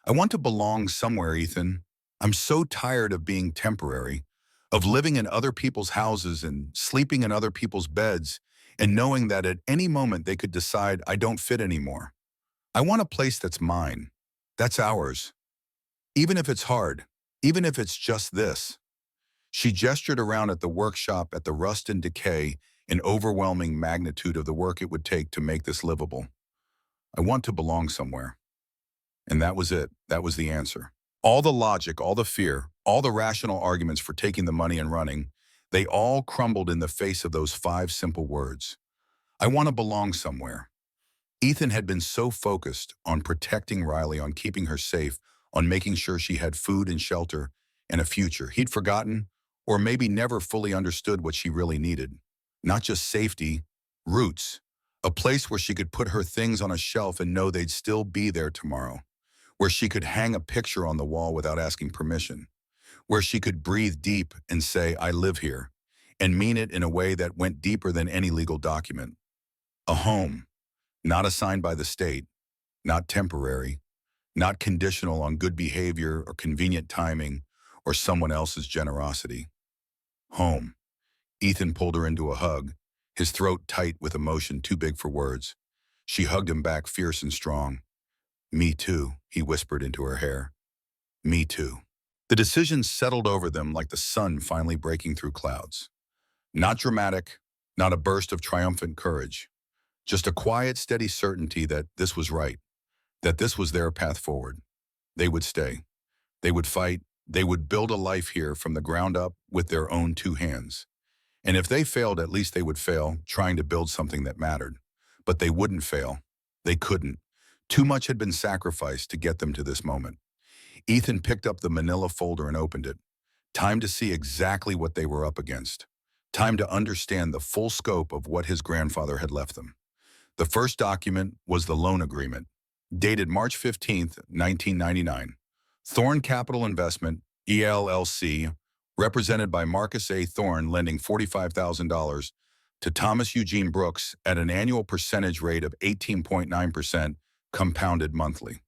"I want to belong somewhere, Ethan. I'm so tired of being temporary, of living in other people's houses and sleeping in other people's beds, and knowing that at any moment they could decide I don't fit anymore. I want a place that's mine, that's ours, even if it's hard, even if it's just this." She gestured around at the workshop, at the rust and decay and overwhelming magnitude of the work it would take to make this livable. "I want to belong somewhere." And that was it. That was the answer. All the logic, all the fear, all the rational arguments for taking the money and running, they all crumbled in the face of those 5 simple words. "I want to belong somewhere." Ethan had been so focused on protecting Riley, on keeping her safe, on making sure she had food and shelter and a future. He'd forgotten, or maybe never fully understood what she really needed. Not just safety, roots. A place where she could put her things on a shelf and know they'd still be there tomorrow. Where she could hang a picture on the wall without asking permission. Where she could breathe deep and say, "I live here," and mean it in a way that went deeper than any legal document. A home, not assigned by the state, not temporary, not conditional on good behavior or convenient timing or someone else's generosity. Home. Ethan pulled her into a hug, his throat tight with emotion too big for words. She hugged him back, fierce and strong. "Me too," he whispered into her hair. "Me too." The decision settled over them like the sun finally breaking through clouds. Not dramatic, not a burst of triumphant courage. Just a quiet, steady certainty that this was right, that this was their path forward. They would stay. They would fight. They would build a life here from the ground up with their own 2 hands. And if they failed, at least they would fail trying to build something that mattered. But they wouldn't fail. They couldn't. Too much had been sacrificed to get them to this moment. Ethan picked up the manila folder and opened it. Time to see exactly what they were up against. Time to understand the full scope of what his grandfather had left them. The first document was the loan agreement, dated March 15th, 1999. Thorn Capital Investment, ELLC, represented by Marcus A. Thorn, lending $45,000 to Thomas Eugene Brooks at an annual percentage rate of 18.9% compounded monthly.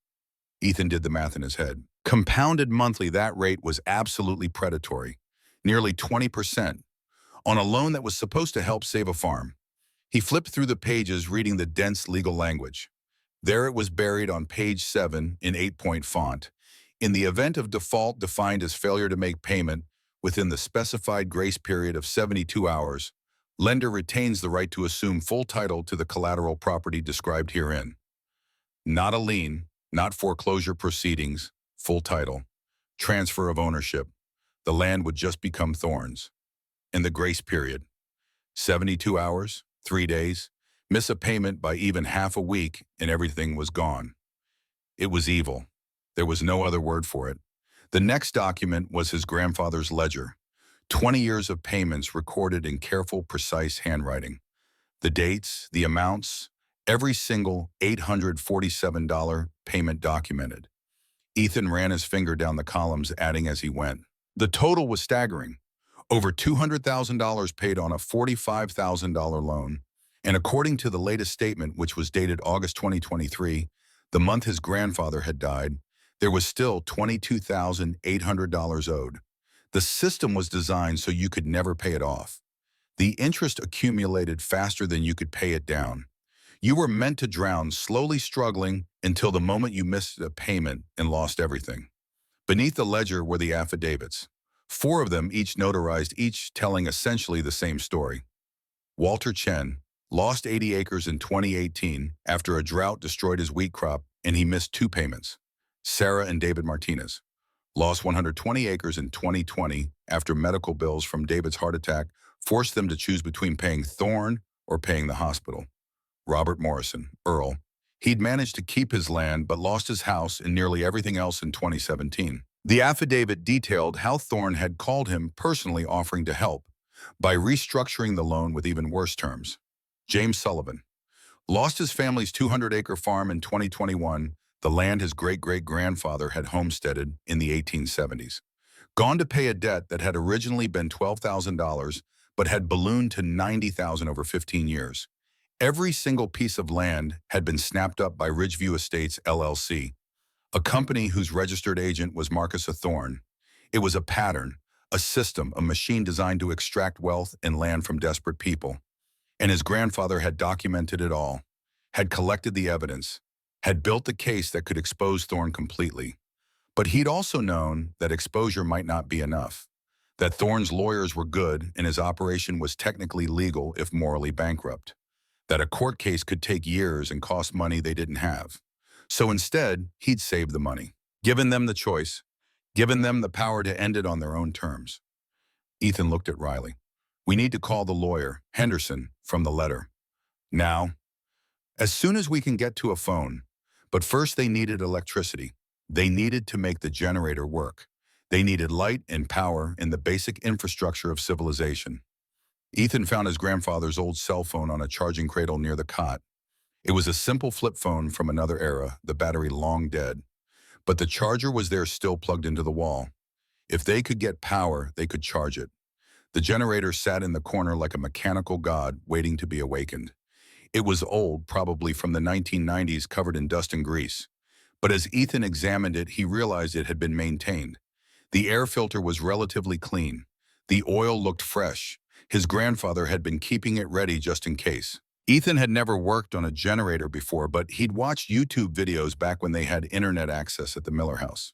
Ethan did the math in his head. Compounded monthly, that rate was absolutely predatory, nearly 20%, on a loan that was supposed to help save a farm. He flipped through the pages reading the dense legal language. There it was buried on page 7 in 8-point font. In the event of default defined as failure to make payment within the specified grace period of 72 hours, lender retains the right to assume full title to the collateral property described herein. Not a lien, not foreclosure proceedings, full title, transfer of ownership. The land would just become Thorn's. In the grace period, 72 hours, 3 days, miss a payment by even half a week and everything was gone. It was evil. There was no other word for it. The next document was his grandfather's ledger. 20 years of payments recorded in careful, precise handwriting. The dates, the amounts, every single $847 payment documented. Ethan ran his finger down the columns, adding as he went. The total was staggering. Over $200,000 paid on a $45,000 loan. And according to the latest statement, which was dated August 2023, the month his grandfather had died, there was still $22,800 owed. The system was designed so you could never pay it off. The interest accumulated faster than you could pay it down. You were meant to drown, slowly struggling until the moment you missed a payment and lost everything. Beneath the ledger were the affidavits. 4 of them, each notarized, each telling essentially the same story. Walter Chen lost 80 acres in 2018 after a drought destroyed his wheat crop and he missed 2 payments. Sarah and David Martinez lost 120 acres in 2020 after medical bills from David's heart attack forced them to choose between paying Thorn or paying the hospital. Robert Morrison, Earl, he'd managed to keep his land but lost his house and nearly everything else in 2017. The affidavit detailed how Thorn had called him personally offering to help by restructuring the loan with even worse terms. James Sullivan lost his family's 200-acre farm in 2021, the land his great-great-grandfather had homesteaded in the 1870s. Gone to pay a debt that had originally been $12,000 but had ballooned to $90,000 over 15 years. Every single piece of land had been snapped up by Ridgeview Estates, LLC, a company whose registered agent was Marcus A. Thorn. It was a pattern, a system, a machine designed to extract wealth and land from desperate people. And his grandfather had documented it all, had collected the evidence, had built the case that could expose Thorn completely. But he'd also known that exposure might not be enough, that Thorn's lawyers were good and his operation was technically legal if morally bankrupt, that a court case could take years and cost money they didn't have. So instead, he'd saved the money, given them the choice, given them the power to end it on their own terms. Ethan looked at Riley. We need to call the lawyer, Henderson, from the letter. Now, as soon as we can get to a phone. But first they needed electricity. They needed to make the generator work. They needed light and power and the basic infrastructure of civilization. Ethan found his grandfather's old cell phone on a charging cradle near the cot. It was a simple flip phone from another era, the battery long dead. But the charger was there, still plugged into the wall. If they could get power, they could charge it. The generator sat in the corner like a mechanical god waiting to be awakened. It was old, probably from the 1990s, covered in dust and grease. But as Ethan examined it, he realized it had been maintained. The air filter was relatively clean. The oil looked fresh. His grandfather had been keeping it ready just in case. Ethan had never worked on a generator before, but he'd watched YouTube videos back when they had internet access at the Miller house.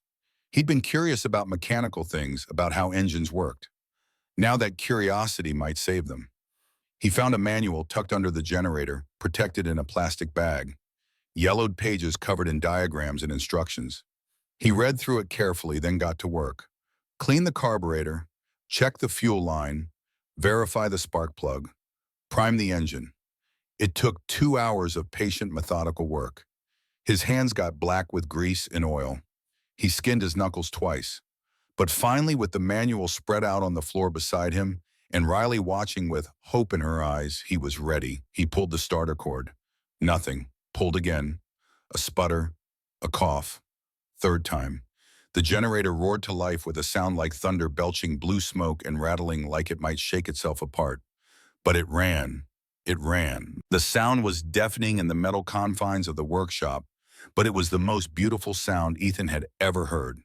He'd been curious about mechanical things, about how engines worked. Now that curiosity might save them. He found a manual tucked under the generator, protected in a plastic bag. Yellowed pages covered in diagrams and instructions. He read through it carefully, then got to work. Clean the carburetor, check the fuel line, verify the spark plug, prime the engine. It took 2 hours of patient, methodical work. His hands got black with grease and oil. He skinned his knuckles twice. But finally, with the manual spread out on the floor beside him And Riley, watching with hope in her eyes, he was ready. He pulled the starter cord. Nothing. Pulled again. A sputter. A cough. Third time. The generator roared to life with a sound like thunder, belching blue smoke and rattling like it might shake itself apart. But it ran. It ran. The sound was deafening in the metal confines of the workshop, but it was the most beautiful sound Ethan had ever heard.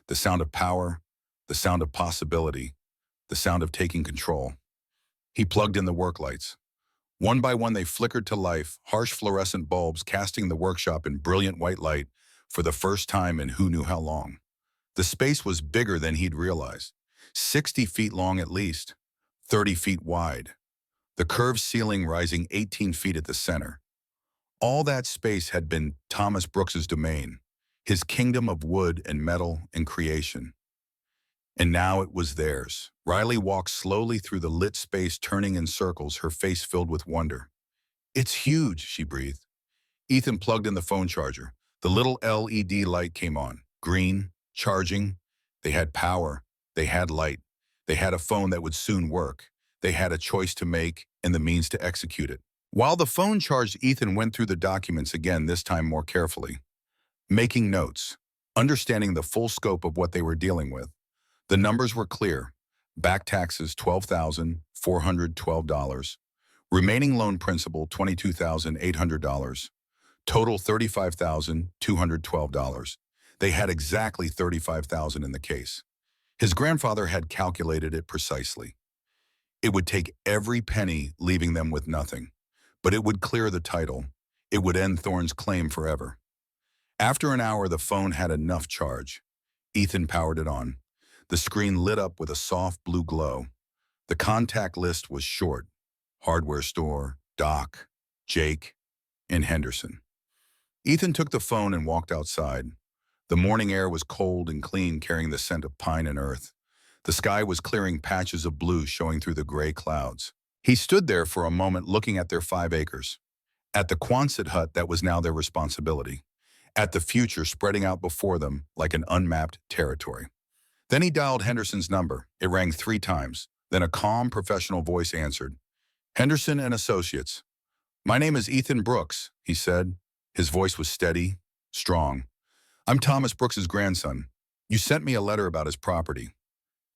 The sound of power, the sound of possibility, the sound of taking control. He plugged in the work lights. One by one they flickered to life, harsh fluorescent bulbs casting the workshop in brilliant white light for the first time in who knew how long. The space was bigger than he'd realized. 60 feet long at least, 30 feet wide. The curved ceiling rising 18 feet at the center. All that space had been Thomas Brooks's domain, his kingdom of wood and metal and creation. And now it was theirs. Riley walked slowly through the lit space, turning in circles, her face filled with wonder. "It's huge," she breathed. Ethan plugged in the phone charger. The little LED light came on. Green, charging. They had power. They had light. They had a phone that would soon work. They had a choice to make and the means to execute it. While the phone charged, Ethan went through the documents again, this time more carefully. Making notes. Understanding the full scope of what they were dealing with. The numbers were clear. Back taxes, $12,412. Remaining loan principal, $22,800. Total, $35,212. They had exactly $35,000 in the case. His grandfather had calculated it precisely. It would take every penny, leaving them with nothing. But it would clear the title. It would end Thorne's claim forever. After an hour, the phone had enough charge. Ethan powered it on. The screen lit up with a soft blue glow. The contact list was short. Hardware store, Doc, Jake, and Henderson. Ethan took the phone and walked outside. The morning air was cold and clean, carrying the scent of pine and earth. The sky was clearing, patches of blue showing through the gray clouds. He stood there for a moment, looking at their 5 acres, at the Quonset hut that was now their responsibility, at the future spreading out before them like an unmapped territory. Then he dialed Henderson's number. It rang 3 times. Then a calm, professional voice answered. "Henderson and Associates." "My name is Ethan Brooks," he said. His voice was steady, strong. "I'm Thomas Brooks's grandson. You sent me a letter about his property."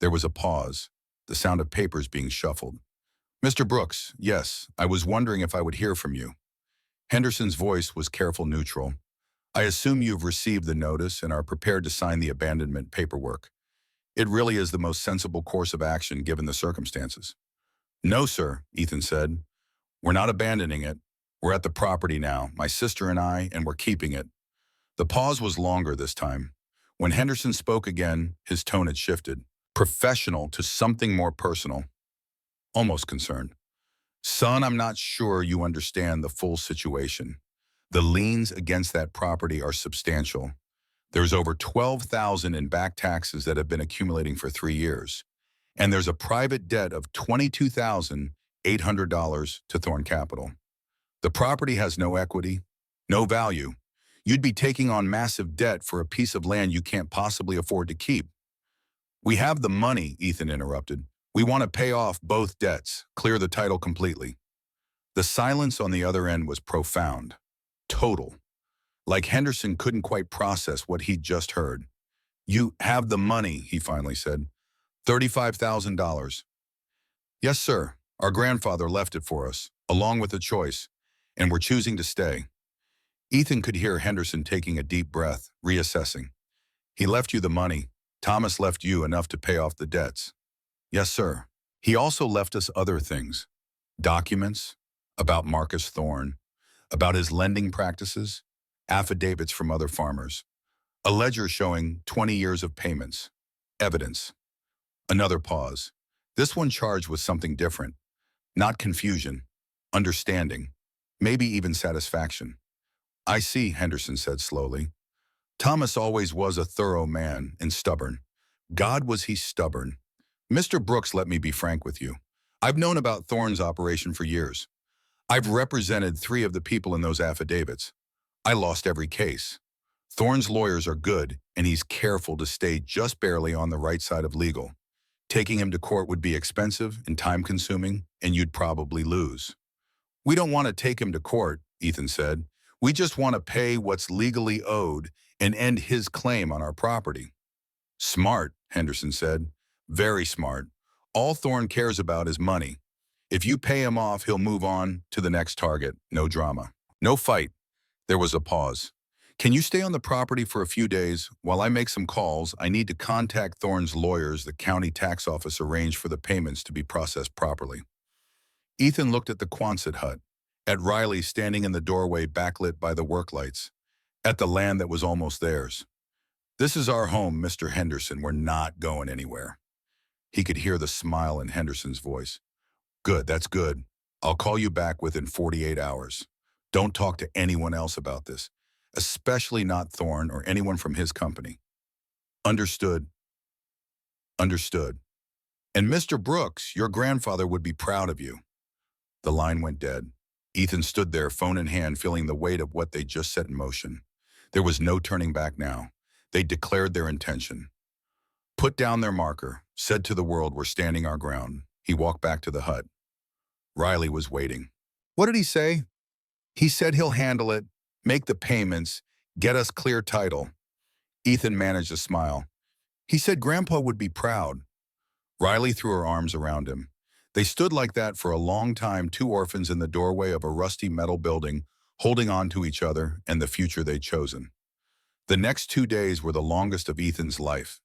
There was a pause, the sound of papers being shuffled. "Mr. Brooks, yes, I was wondering if I would hear from you." Henderson's voice was careful, neutral. "I assume you've received the notice and are prepared to sign the abandonment paperwork. It really is the most sensible course of action given the circumstances." "No, sir," Ethan said. "We're not abandoning it. We're at the property now, my sister and I, and we're keeping it." The pause was longer this time. When Henderson spoke again, his tone had shifted. Professional to something more personal. Almost concerned. "Son, I'm not sure you understand the full situation. The liens against that property are substantial. There's over $12,000 in back taxes that have been accumulating for 3 years. And there's a private debt of $22,800 to Thorne Capital. The property has no equity, no value. You'd be taking on massive debt for a piece of land you can't possibly afford to keep." "We have the money," Ethan interrupted. "We want to pay off both debts, clear the title completely." The silence on the other end was profound, total. Like Henderson couldn't quite process what he'd just heard. "You have the money," he finally said. $35,000. "Yes, sir. Our grandfather left it for us, along with a choice, and we're choosing to stay." Ethan could hear Henderson taking a deep breath, reassessing. "He left you the money. Thomas left you enough to pay off the debts." "Yes, sir. He also left us other things. Documents about Marcus Thorne, about his lending practices, affidavits from other farmers, a ledger showing 20 years of payments, evidence." Another pause. This one charged with something different. Not confusion, understanding, maybe even satisfaction. "I see," Henderson said slowly. "Thomas always was a thorough man and stubborn. God, was he stubborn. Mr. Brooks, let me be frank with you. I've known about Thorne's operation for years. I've represented 3 of the people in those affidavits. I lost every case. Thorne's lawyers are good, and he's careful to stay just barely on the right side of legal. Taking him to court would be expensive and time-consuming, and you'd probably lose. We don't want to take him to court, Ethan said. We just want to pay what's legally owed and end his claim on our property. Smart, Henderson said. Very smart. All Thorne cares about is money. If you pay him off, he'll move on to the next target. No drama. No fight. There was a pause. Can you stay on the property for a few days? While I make some calls, I need to contact Thorne's lawyers. The county tax office arranged for the payments to be processed properly. Ethan looked at the Quonset hut, at Riley standing in the doorway backlit by the work lights, at the land that was almost theirs. This is our home, Mr. Henderson. We're not going anywhere. He could hear the smile in Henderson's voice. Good, that's good. I'll call you back within 48 hours. Don't talk to anyone else about this, especially not Thorne or anyone from his company. Understood. Understood. And Mr. Brooks, your grandfather would be proud of you. The line went dead. Ethan stood there, phone in hand, feeling the weight of what they just set in motion. There was no turning back now. They declared their intention. Put down their marker, said to the world, we're standing our ground. He walked back to the hut. Riley was waiting. What did he say? He said he'll handle it, make the payments, get us clear title. Ethan managed a smile. He said Grandpa would be proud. Riley threw her arms around him. They stood like that for a long time, two orphans in the doorway of a rusty metal building, holding on to each other and the future they'd chosen. The next 2 days were the longest of Ethan's life.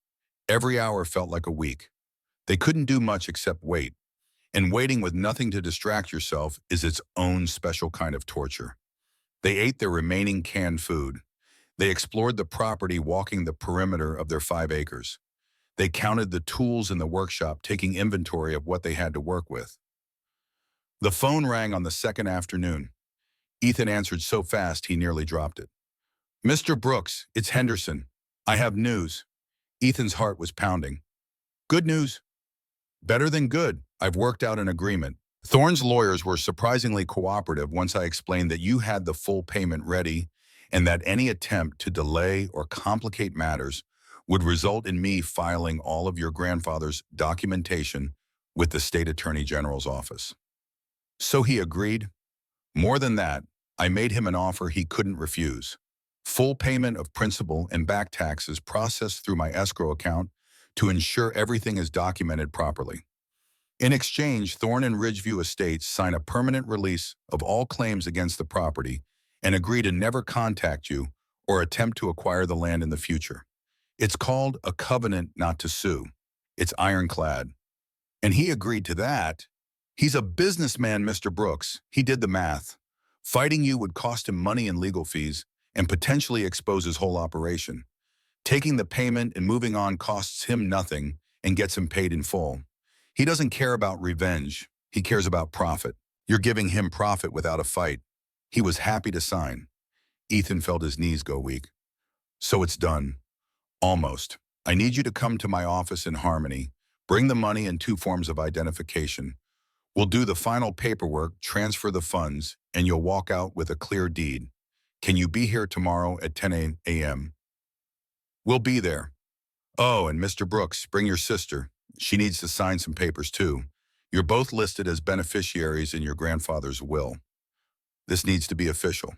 Every hour felt like a week. They couldn't do much except wait. And waiting with nothing to distract yourself is its own special kind of torture. They ate their remaining canned food. They explored the property, walking the perimeter of their 5 acres. They counted the tools in the workshop, taking inventory of what they had to work with. The phone rang on the second afternoon. Ethan answered so fast he nearly dropped it. Mr. Brooks, it's Henderson. I have news. Ethan's heart was pounding. Good news? Better than good. I've worked out an agreement. Thorne's lawyers were surprisingly cooperative once I explained that you had the full payment ready and that any attempt to delay or complicate matters would result in me filing all of your grandfather's documentation with the state attorney general's office. So he agreed. More than that, I made him an offer he couldn't refuse. Full payment of principal and back taxes processed through my escrow account to ensure everything is documented properly. In exchange, Thorne and Ridgeview Estates sign a permanent release of all claims against the property and agree to never contact you or attempt to acquire the land in the future. It's called a covenant not to sue. It's ironclad. And he agreed to that. He's a businessman, Mr. Brooks. He did the math. Fighting you would cost him money and legal fees and potentially expose his whole operation. Taking the payment and moving on costs him nothing and gets him paid in full. He doesn't care about revenge. He cares about profit. You're giving him profit without a fight. He was happy to sign. Ethan felt his knees go weak. So it's done. Almost. I need you to come to my office in Harmony. Bring the money and 2 forms of identification. We'll do the final paperwork, transfer the funds, and you'll walk out with a clear deed. Can you be here tomorrow at 10 a.m.? We'll be there. Oh, and Mr. Brooks, bring your sister. She needs to sign some papers too. You're both listed as beneficiaries in your grandfather's will. This needs to be official.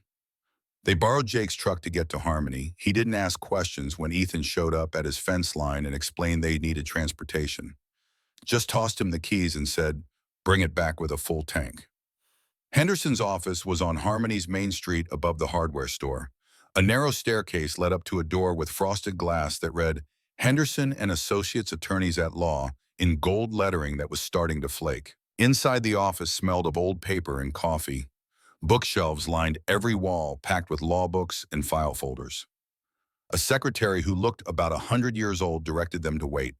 They borrowed Jake's truck to get to Harmony. He didn't ask questions when Ethan showed up at his fence line and explained they needed transportation. Just tossed him the keys and said, bring it back with a full tank. Henderson's office was on Harmony's main street above the hardware store. A narrow staircase led up to a door with frosted glass that read, Henderson and Associates Attorneys at Law, in gold lettering that was starting to flake. Inside the office smelled of old paper and coffee. Bookshelves lined every wall, packed with law books and file folders. A secretary who looked about 100 years old directed them to wait.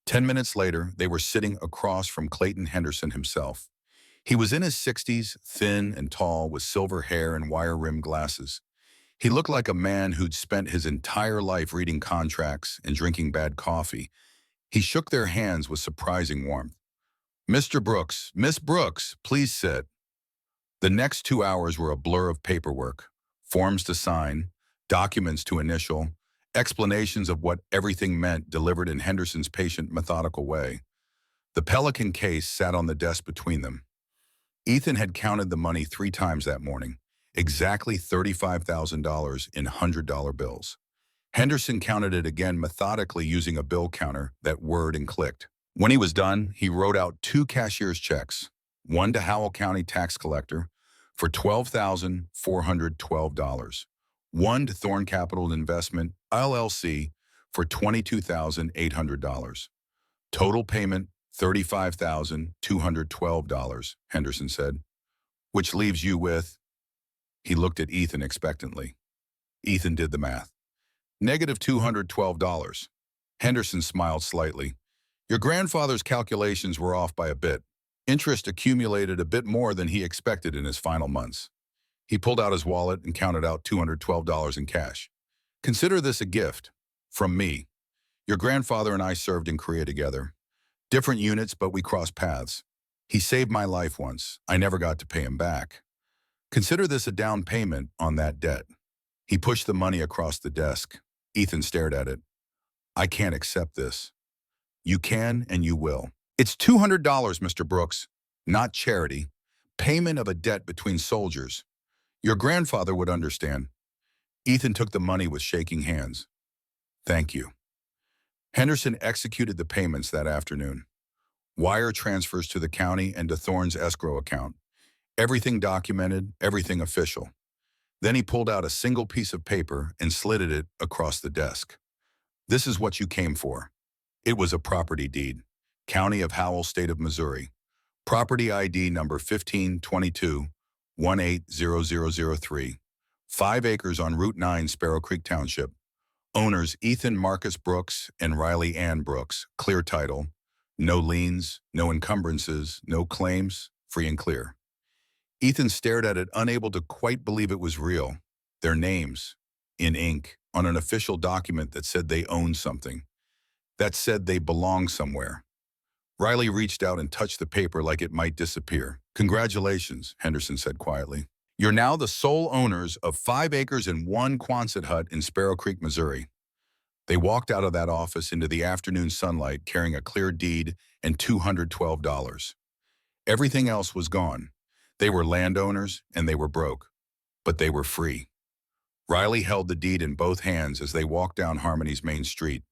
10 minutes later, they were sitting across from Clayton Henderson himself. He was in his 60s, thin and tall, with silver hair and wire-rimmed glasses. He looked like a man who'd spent his entire life reading contracts and drinking bad coffee. He shook their hands with surprising warmth. Mr. Brooks, Miss Brooks, please sit. The next 2 hours were a blur of paperwork, forms to sign, documents to initial, explanations of what everything meant delivered in Henderson's patient, methodical way. The Pelican case sat on the desk between them. Ethan had counted the money 3 times that morning, exactly $35,000 in $100 bills. Henderson counted it again methodically using a bill counter that whirred and clicked. When he was done, he wrote out 2 cashier's checks, one to Howell County tax collector for $12,412, one to Thorn Capital Investment, LLC, for $22,800. Total payment, $35,212, Henderson said, which leaves you with, he looked at Ethan expectantly. Ethan did the math. Negative $212. Henderson smiled slightly. Your grandfather's calculations were off by a bit. Interest accumulated a bit more than he expected in his final months. He pulled out his wallet and counted out $212 in cash. Consider this a gift. From me. Your grandfather and I served in Korea together. Different units, but we crossed paths. He saved my life once. I never got to pay him back. Consider this a down payment on that debt. He pushed the money across the desk. Ethan stared at it. I can't accept this. You can and you will. It's $200, Mr. Brooks, not charity. Payment of a debt between soldiers. Your grandfather would understand. Ethan took the money with shaking hands. Thank you. Henderson executed the payments that afternoon. Wire transfers to the county and to Thorne's escrow account. Everything documented, everything official. Then he pulled out a single piece of paper and slid it across the desk. This is what you came for. It was a property deed. County of Howell, State of Missouri. Property ID number 1522-180003. 5 acres on Route 9, Sparrow Creek Township. Owners Ethan Marcus Brooks and Riley Ann Brooks. Clear title. No liens, no encumbrances, no claims, free and clear. Ethan stared at it, unable to quite believe it was real. Their names, in ink, on an official document that said they owned something. That said they belonged somewhere. Riley reached out and touched the paper like it might disappear. Congratulations, Henderson said quietly. You're now the sole owners of 5 acres and 1 Quonset hut in Sparrow Creek, Missouri. They walked out of that office into the afternoon sunlight carrying a clear deed and $212. Everything else was gone. They were landowners and they were broke, but they were free. Riley held the deed in both hands as they walked down Harmony's main street.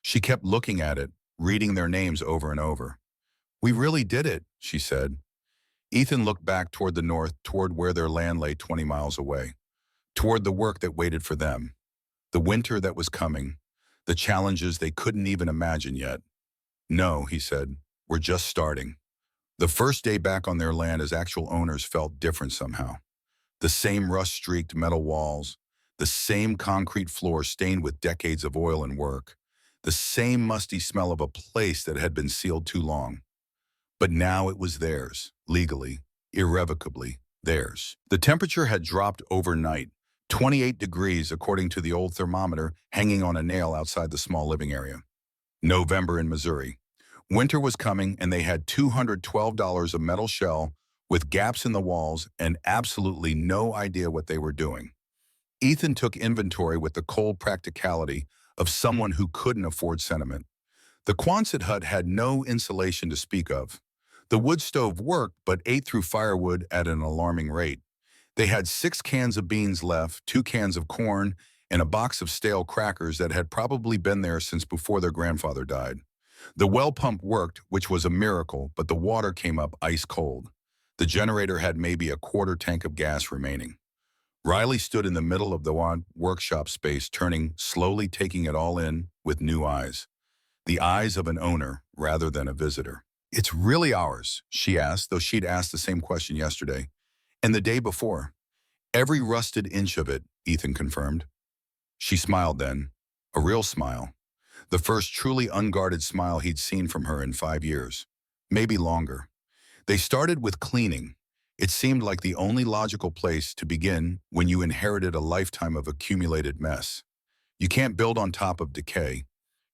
She kept looking at it, reading their names over and over. We really did it, she said. Ethan looked back toward the north, toward where their land lay 20 miles away, toward the work that waited for them, the winter that was coming, the challenges they couldn't even imagine yet. No, he said, we're just starting. The first day back on their land as actual owners felt different somehow. The same rust-streaked metal walls, the same concrete floor stained with decades of oil and work, the same musty smell of a place that had been sealed too long. But now it was theirs, legally, irrevocably theirs. The temperature had dropped overnight, 28 degrees according to the old thermometer hanging on a nail outside the small living area. November in Missouri. Winter was coming and they had $212 of metal shell with gaps in the walls and absolutely no idea what they were doing. Ethan took inventory with the cold practicality of someone who couldn't afford sentiment. The Quonset hut had no insulation to speak of. The wood stove worked but ate through firewood at an alarming rate. They had 6 cans of beans left, 2 cans of corn, and a box of stale crackers that had probably been there since before their grandfather died. The well pump worked, which was a miracle, but the water came up ice cold. The generator had maybe a quarter tank of gas remaining. Riley stood in the middle of the workshop space, slowly taking it all in with new eyes. The eyes of an owner rather than a visitor. It's really ours, she asked, though she'd asked the same question yesterday. And the day before. Every rusted inch of it, Ethan confirmed. She smiled then, a real smile. The first truly unguarded smile he'd seen from her in 5 years. Maybe longer. They started with cleaning. It seemed like the only logical place to begin when you inherited a lifetime of accumulated mess. You can't build on top of decay.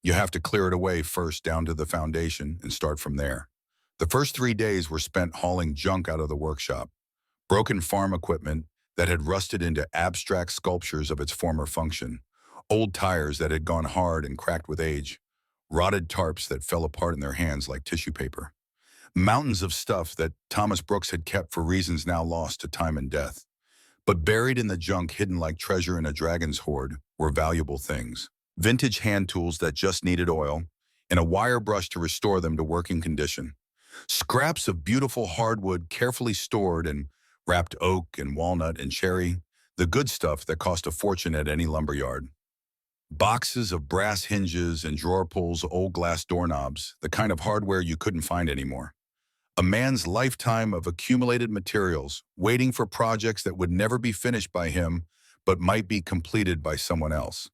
You have to clear it away first down to the foundation and start from there. The first 3 days were spent hauling junk out of the workshop. Broken farm equipment that had rusted into abstract sculptures of its former function. Old tires that had gone hard and cracked with age. rotted tarps that fell apart in their hands like tissue paper, mountains of stuff that Thomas Brooks had kept for reasons now lost to time and death. But buried in the junk hidden like treasure in a dragon's hoard were valuable things. Vintage hand tools that just needed oil, and a wire brush to restore them to working condition. Scraps of beautiful hardwood carefully stored in wrapped oak and walnut and cherry, the good stuff that cost a fortune at any lumberyard. Boxes of brass hinges and drawer pulls, old glass doorknobs, the kind of hardware you couldn't find anymore. A man's lifetime of accumulated materials, waiting for projects that would never be finished by him, but might be completed by someone else.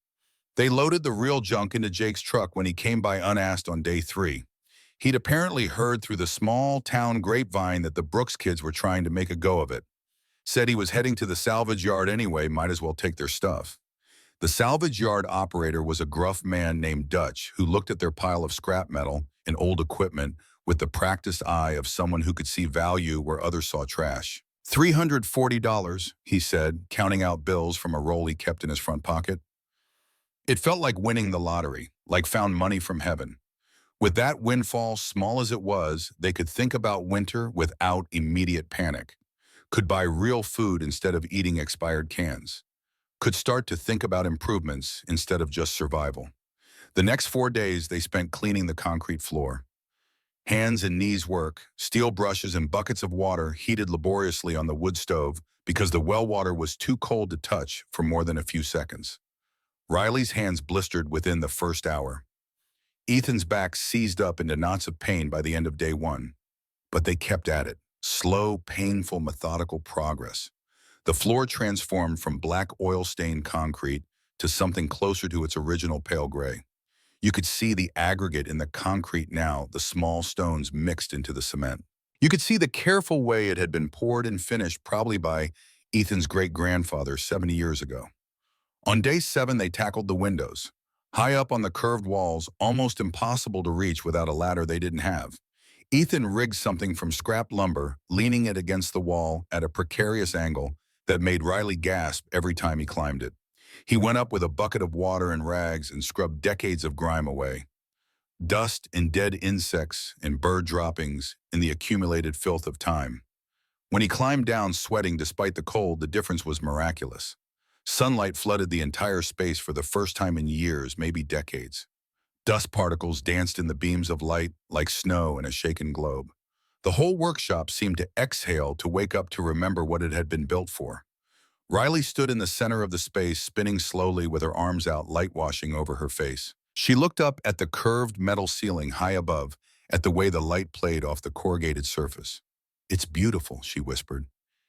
They loaded the real junk into Jake's truck when he came by unasked on day 3. He'd apparently heard through the small town grapevine that the Brooks kids were trying to make a go of it. Said he was heading to the salvage yard anyway, might as well take their stuff. The salvage yard operator was a gruff man named Dutch who looked at their pile of scrap metal and old equipment with the practiced eye of someone who could see value where others saw trash. $340, he said, counting out bills from a roll he kept in his front pocket. It felt like winning the lottery, like found money from heaven. With that windfall, small as it was, they could think about winter without immediate panic, could buy real food instead of eating expired cans, could start to think about improvements instead of just survival. The next 4 days they spent cleaning the concrete floor. Hands and knees work, steel brushes and buckets of water heated laboriously on the wood stove because the well water was too cold to touch for more than a few seconds. Riley's hands blistered within the first hour. Ethan's back seized up into knots of pain by the end of day 1. But they kept at it. Slow, painful, methodical progress. The floor transformed from black oil-stained concrete to something closer to its original pale gray. You could see the aggregate in the concrete now, the small stones mixed into the cement. You could see the careful way it had been poured and finished probably by Ethan's great-grandfather 70 years ago. On day 7, they tackled the windows. High up on the curved walls, almost impossible to reach without a ladder they didn't have. Ethan rigged something from scrap lumber, leaning it against the wall at a precarious angle that made Riley gasp every time he climbed it. He went up with a bucket of water and rags and scrubbed decades of grime away. Dust and dead insects and bird droppings in the accumulated filth of time. When he climbed down sweating despite the cold, the difference was miraculous. Sunlight flooded the entire space for the first time in years, maybe decades. Dust particles danced in the beams of light like snow in a shaken globe. The whole workshop seemed to exhale, to wake up, to remember what it had been built for. Riley stood in the center of the space, spinning slowly with her arms out, light washing over her face. She looked up at the curved metal ceiling high above, at the way the light played off the corrugated surface. "It's beautiful," she whispered.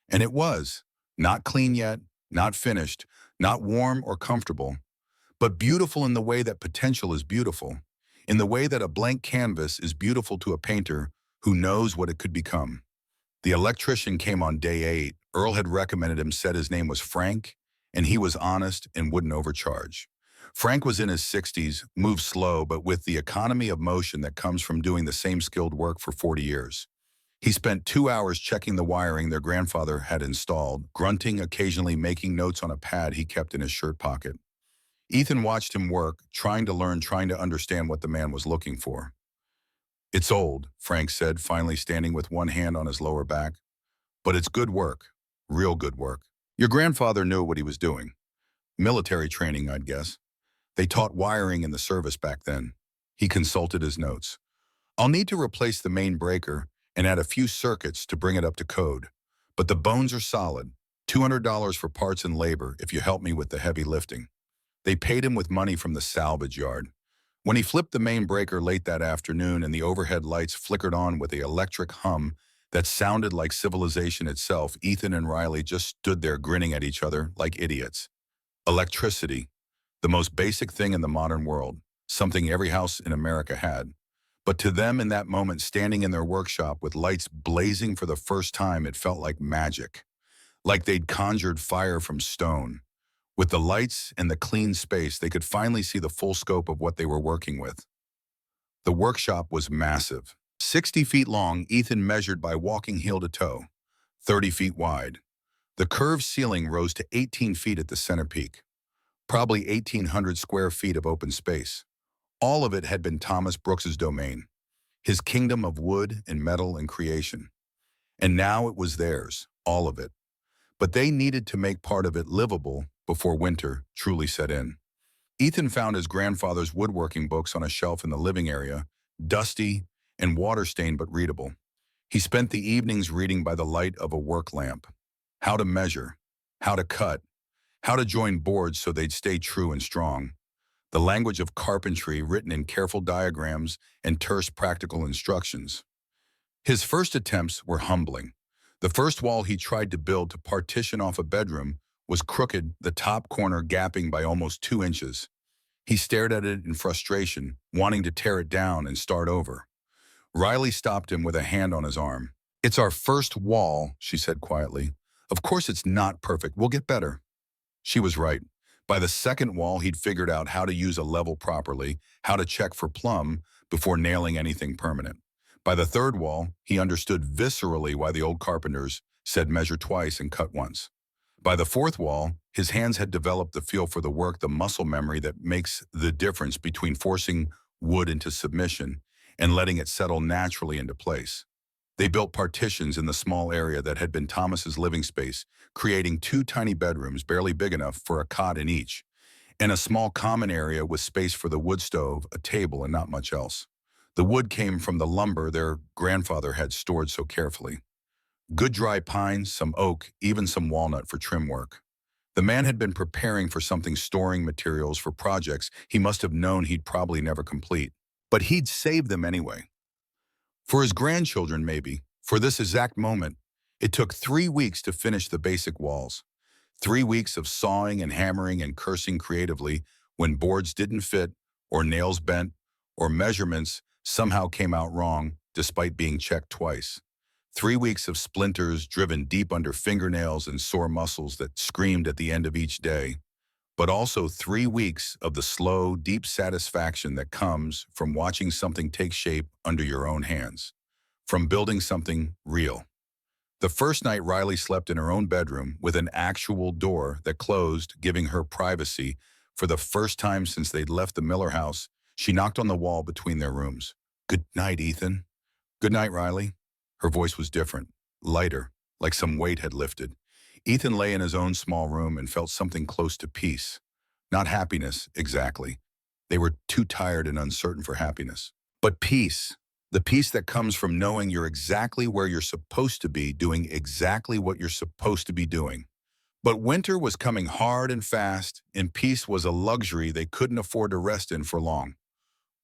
And it was. Not clean yet, not finished, not warm or comfortable, but beautiful in the way that potential is beautiful, in the way that a blank canvas is beautiful to a painter who knows what it could become. The electrician came on day 8. Earl had recommended him, said his name was Frank, and he was honest and wouldn't overcharge. Frank was in his 60s, moved slow, but with the economy of motion that comes from doing the same skilled work for 40 years. He spent 2 hours checking the wiring their grandfather had installed, grunting, occasionally making notes on a pad he kept in his shirt pocket. Ethan watched him work, trying to learn, trying to understand what the man was looking for. "It's old," Frank said, finally standing with one hand on his lower back. "But it's good work, real good work. Your grandfather knew what he was doing. Military training, I'd guess. They taught wiring in the service back then." He consulted his notes. "I'll need to replace the main breaker and add a few circuits to bring it up to code. But the bones are solid. $200 for parts and labor if you help me with the heavy lifting." They paid him with money from the salvage yard. When he flipped the main breaker late that afternoon and the overhead lights flickered on with the electric hum that sounded like civilization itself, Ethan and Riley just stood there grinning at each other like idiots. Electricity, the most basic thing in the modern world, something every house in America had. But to them in that moment, standing in their workshop with lights blazing for the first time, it felt like magic, like they'd conjured fire from stone. With the lights and the clean space, they could finally see the full scope of what they were working with. The workshop was massive. 60 feet long, Ethan measured by walking heel to toe, 30 feet wide. The curved ceiling rose to 18 feet at the center peak, probably 1,800 square feet of open space. All of it had been Thomas Brooks's domain, his kingdom of wood and metal and creation. And now it was theirs, all of it. But they needed to make part of it livable before winter truly set in. Ethan found his grandfather's woodworking books on a shelf in the living area, dusty and water-stained but readable. He spent the evenings reading by the light of a work lamp. How to measure, how to cut, how to join boards so they'd stay true and strong. The language of carpentry written in careful diagrams and terse practical instructions. His first attempts were humbling. The first wall he tried to build to partition off a bedroom was crooked, the top corner gapping by almost 2 inches. He stared at it in frustration, wanting to tear it down and start over. Riley stopped him with a hand on his arm. "It's our first wall," she said quietly. "Of course it's not perfect. We'll get better." She was right. By the second wall, he'd figured out how to use a level properly, how to check for plumb before nailing anything permanent. By the third wall, he understood viscerally why the old carpenters said measure twice and cut once. By the fourth wall, his hands had developed the feel for the work, the muscle memory that makes the difference between forcing wood into submission and letting it settle naturally into place. They built partitions in the small area that had been Thomas's living space, creating 2 tiny bedrooms barely big enough for a cot in each, and a small common area with space for the wood stove, a table, and not much else. The wood came from the lumber their grandfather had stored so carefully. Good dry pine, some oak, even some walnut for trim work. The man had been preparing for something, storing materials for projects he must have known he'd probably never complete. But he'd save them anyway. For his grandchildren, maybe. For this exact moment, it took 3 weeks to finish the basic walls. 3 weeks of sawing and hammering and cursing creatively when boards didn't fit, or nails bent, or measurements somehow came out wrong despite being checked twice. 3 weeks of splinters driven deep under fingernails and sore muscles that screamed at the end of each day. But also 3 weeks of the slow, deep satisfaction that comes from watching something take shape under your own hands, from building something real. The first night Riley slept in her own bedroom with an actual door that closed, giving her privacy. For the first time since they'd left the Miller house, she knocked on the wall between their rooms. "Good night, Ethan." "Good night, Riley." Her voice was different, lighter, like some weight had lifted. Ethan lay in his own small room and felt something close to peace. Not happiness, exactly. They were too tired and uncertain for happiness. But peace. The peace that comes from knowing you're exactly where you're supposed to be, doing exactly what you're supposed to be doing. But winter was coming hard and fast, and peace was a luxury they couldn't afford to rest in for long.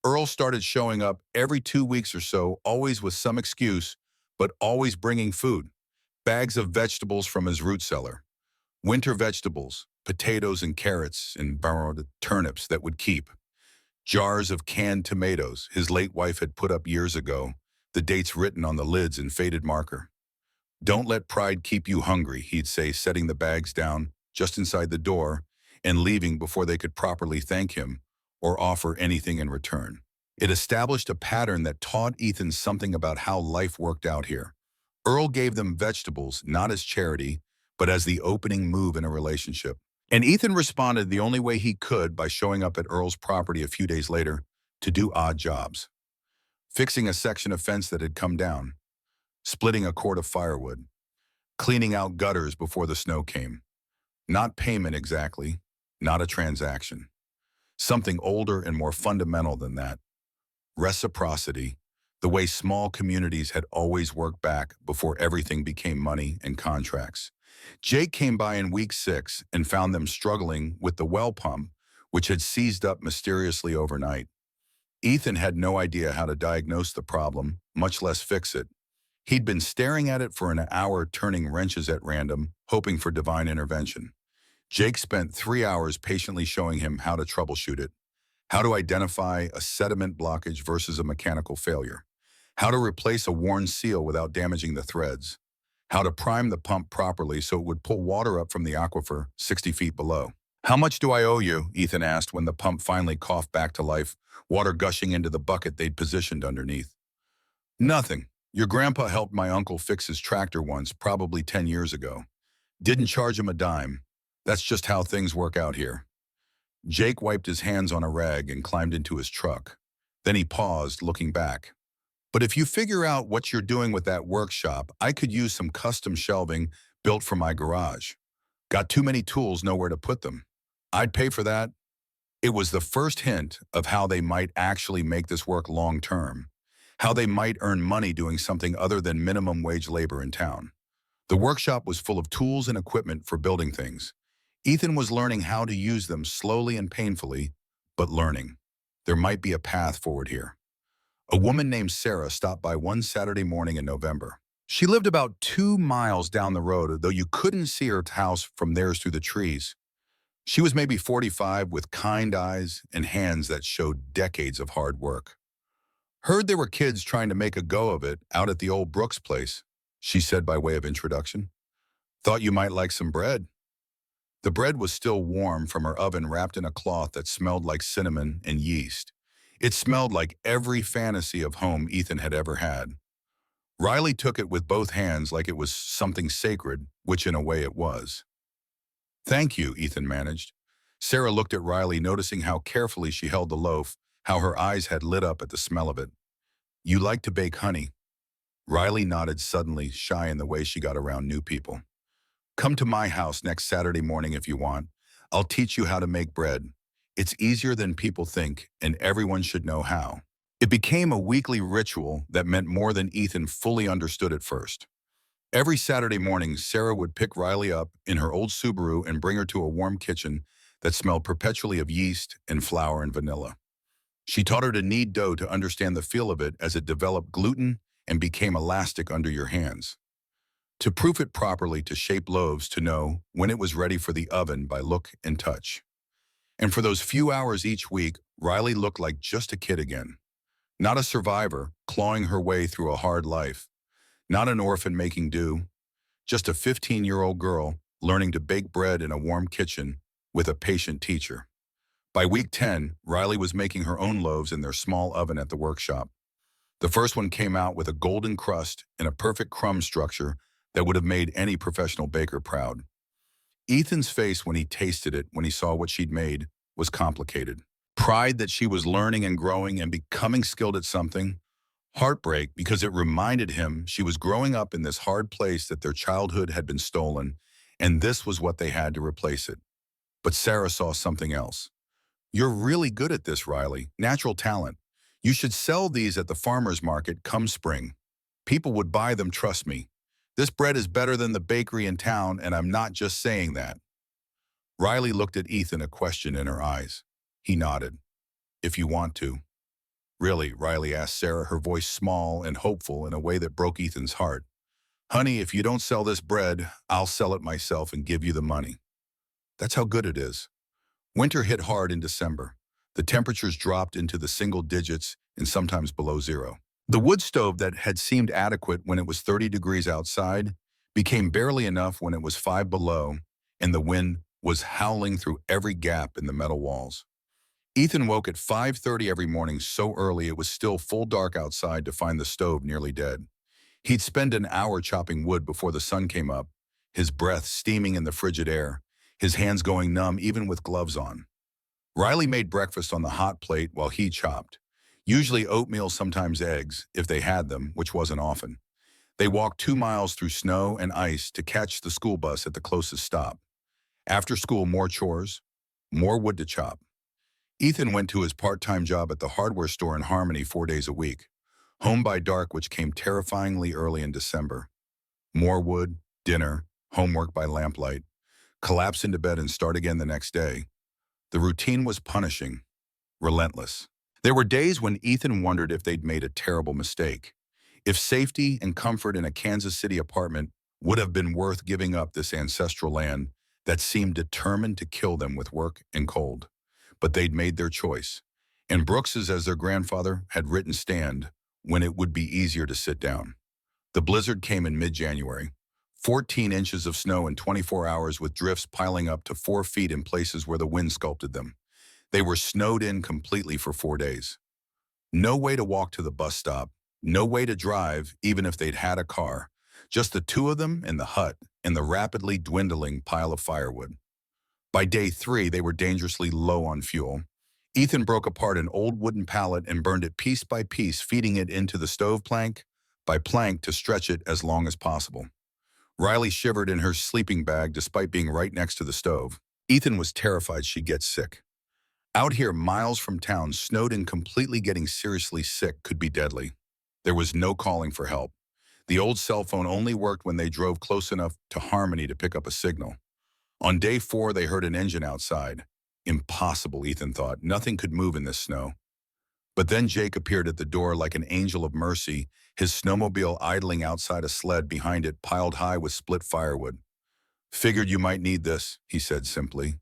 Earl started showing up every 2 weeks or so, always with some excuse, but always bringing food. Bags of vegetables from his root cellar. Winter vegetables, potatoes and carrots and borrowed turnips that would keep. Jars of canned tomatoes his late wife had put up years ago, the dates written on the lids in faded marker. "Don't let pride keep you hungry," he'd say, setting the bags down just inside the door and leaving before they could properly thank him or offer anything in return. It established a pattern that taught Ethan something about how life worked out here. Earl gave them vegetables, not as charity, but as the opening move in a relationship. And Ethan responded the only way he could, by showing up at Earl's property a few days later to do odd jobs. Fixing a section of fence that had come down, splitting a cord of firewood, cleaning out gutters before the snow came. Not payment exactly, not a transaction. Something older and more fundamental than that. Reciprocity. The way small communities had always worked back before everything became money and contracts. Jake came by in week 6 and found them struggling with the well pump, which had seized up mysteriously overnight. Ethan had no idea how to diagnose the problem, much less fix it. He'd been staring at it for an hour, turning wrenches at random, hoping for divine intervention. Jake spent 3 hours patiently showing him how to troubleshoot it, how to identify a sediment blockage versus a mechanical failure, how to replace a worn seal without damaging the threads, how to prime the pump properly so it would pull water up from the aquifer 60 feet below. "How much do I owe you?" Ethan asked when the pump finally coughed back to life, water gushing into the bucket they'd positioned underneath. "Nothing. Your grandpa helped my uncle fix his tractor once, probably 10 years ago. Didn't charge him a dime. That's just how things work out here." Jake wiped his hands on a rag and climbed into his truck. Then he paused, looking back. But if you figure out what you're doing with that workshop, I could use some custom shelving built for my garage. Got too many tools, nowhere to put them. I'd pay for that. It was the first hint of how they might actually make this work long term, how they might earn money doing something other than minimum wage labor in town. The workshop was full of tools and equipment for building things. Ethan was learning how to use them slowly and painfully, but learning. There might be a path forward here. A woman named Sarah stopped by one Saturday morning in November. She lived about 2 miles down the road, though you couldn't see her house from theirs through the trees. She was maybe 45 with kind eyes and hands that showed decades of hard work. Heard there were kids trying to make a go of it out at the old Brooks place, she said by way of introduction. Thought you might like some bread. The bread was still warm from her oven wrapped in a cloth that smelled like cinnamon and yeast. It smelled like every fantasy of home Ethan had ever had. Riley took it with both hands like it was something sacred, which in a way it was. Thank you, Ethan managed. Sarah looked at Riley, noticing how carefully she held the loaf, how her eyes had lit up at the smell of it. You like to bake honey? Riley nodded, suddenly shy in the way she got around new people. Come to my house next Saturday morning if you want. I'll teach you how to make bread. It's easier than people think, and everyone should know how. It became a weekly ritual that meant more than Ethan fully understood at first. Every Saturday morning, Sarah would pick Riley up in her old Subaru and bring her to a warm kitchen that smelled perpetually of yeast and flour and vanilla. She taught her to knead dough to understand the feel of it as it developed gluten and became elastic under your hands. To proof it properly, to shape loaves, to know when it was ready for the oven by look and touch. And for those few hours each week, Riley looked like just a kid again. Not a survivor, clawing her way through a hard life. Not an orphan making do. Just a 15-year-old girl learning to bake bread in a warm kitchen with a patient teacher. By week 10, Riley was making her own loaves in their small oven at the workshop. The first one came out with a golden crust and a perfect crumb structure that would have made any professional baker proud. Ethan's face when he tasted it, when he saw what she'd made, was complicated. Pride that she was learning and growing and becoming skilled at something. Heartbreak because it reminded him she was growing up in this hard place that their childhood had been stolen, and this was what they had to replace it. But Sarah saw something else. You're really good at this, Riley. Natural talent. You should sell these at the farmer's market come spring. People would buy them, trust me. This bread is better than the bakery in town, and I'm not just saying that. Riley looked at Ethan, a question in her eyes. He nodded. If you want to. Really, Riley asked Sarah, her voice small and hopeful in a way that broke Ethan's heart. Honey, if you don't sell this bread, I'll sell it myself and give you the money. That's how good it is. Winter hit hard in December. The temperatures dropped into the single digits and sometimes below zero. The wood stove that had seemed adequate when it was 30 degrees outside became barely enough when it was 5 below, and the wind was howling through every gap in the metal walls. Ethan woke at 5:30 every morning so early it was still full dark outside to find the stove nearly dead. He'd spend an hour chopping wood before the sun came up, his breath steaming in the frigid air, his hands going numb even with gloves on. Riley made breakfast on the hot plate while he chopped. Usually oatmeal, sometimes eggs, if they had them, which wasn't often. They walked 2 miles through snow and ice to catch the school bus at the closest stop. After school, more chores, more wood to chop. Ethan went to his part-time job at the hardware store in Harmony 4 days a week. Home by dark, which came terrifyingly early in December. More wood, dinner, homework by lamplight. Collapse into bed and start again the next day. The routine was punishing, relentless. There were days when Ethan wondered if they'd made a terrible mistake. If safety and comfort in a Kansas City apartment would have been worth giving up this ancestral land that seemed determined to kill them with work and cold. But they'd made their choice. And Brooks's, as their grandfather, had written stand when it would be easier to sit down. The blizzard came in mid-January. 14 inches of snow in 24 hours with drifts piling up to 4 feet in places where the wind sculpted them. They were snowed in completely for 4 days. No way to walk to the bus stop, no way to drive even if they'd had a car. Just the two of them in the hut and the rapidly dwindling pile of firewood. By day 3, they were dangerously low on fuel. Ethan broke apart an old wooden pallet and burned it piece by piece, feeding it into the stove plank by plank to stretch it as long as possible. Riley shivered in her sleeping bag despite being right next to the stove. Ethan was terrified she'd get sick. Out here, miles from town, snowed and completely getting seriously sick could be deadly. There was no calling for help. The old cell phone only worked when they drove close enough to Harmony to pick up a signal. On day 4, they heard an engine outside. Impossible, Ethan thought. Nothing could move in this snow. But then Jake appeared at the door like an angel of mercy, his snowmobile idling outside a sled behind it piled high with split firewood. "Figured you might need this," he said simply.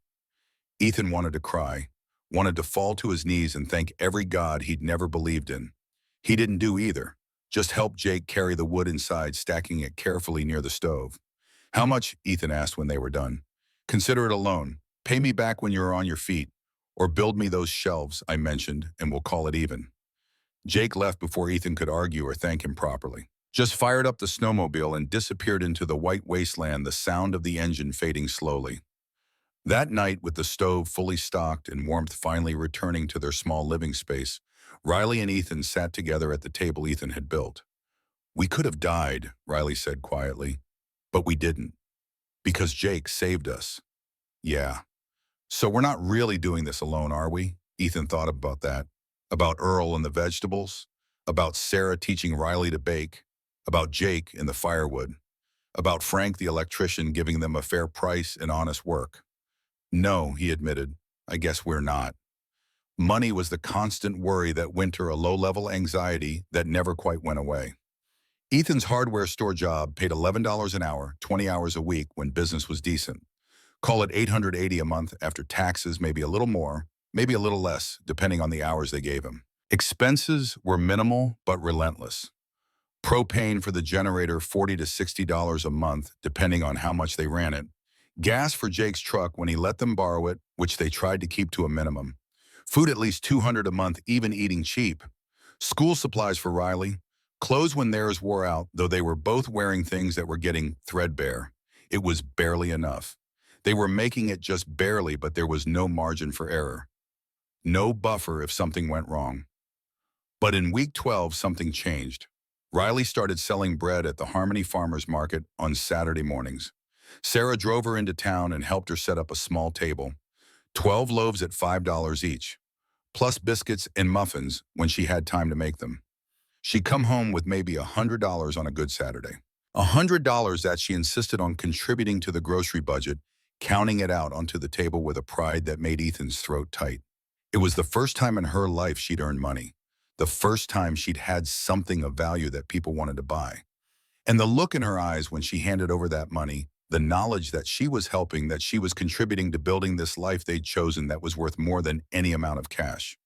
Ethan wanted to cry, wanted to fall to his knees and thank every god he'd never believed in. He didn't do either, just helped Jake carry the wood inside, stacking it carefully near the stove. "How much?" Ethan asked when they were done. "Consider it a loan. Pay me back when you're on your feet. Or build me those shelves I mentioned, and we'll call it even." Jake left before Ethan could argue or thank him properly. Just fired up the snowmobile and disappeared into the white wasteland, the sound of the engine fading slowly. That night, with the stove fully stocked and warmth finally returning to their small living space, Riley and Ethan sat together at the table Ethan had built. "We could have died," Riley said quietly, "but we didn't. Because Jake saved us." "Yeah. So we're not really doing this alone, are we?" Ethan thought about that. About Earl and the vegetables, about Sarah teaching Riley to bake, about Jake and the firewood, about Frank the electrician giving them a fair price and honest work. "No," he admitted, "I guess we're not." Money was the constant worry that winter, a low-level anxiety that never quite went away. Ethan's hardware store job paid $11 an hour, 20 hours a week when business was decent. Call it $880 a month after taxes, maybe a little more, maybe a little less, depending on the hours they gave him. Expenses were minimal but relentless. Propane for the generator, $40 to $60 a month, depending on how much they ran it. Gas for Jake's truck when he let them borrow it, which they tried to keep to a minimum. Food at least $200 a month, even eating cheap. School supplies for Riley. Clothes when theirs wore out, though they were both wearing things that were getting threadbare. It was barely enough. They were making it just barely, but there was no margin for error. No buffer if something went wrong. But in week 12, something changed. Riley started selling bread at the Harmony Farmers Market on Saturday mornings. Sarah drove her into town and helped her set up a small table. 12 loaves at $5 each, plus biscuits and muffins when she had time to make them. She'd come home with maybe $100 on a good Saturday. $100 that she insisted on contributing to the grocery budget, counting it out onto the table with a pride that made Ethan's throat tight. It was the first time in her life she'd earned money. The first time she'd had something of value that people wanted to buy. And the look in her eyes when she handed over that money, the knowledge that she was helping, that she was contributing to building this life they'd chosen that was worth more than any amount of cash.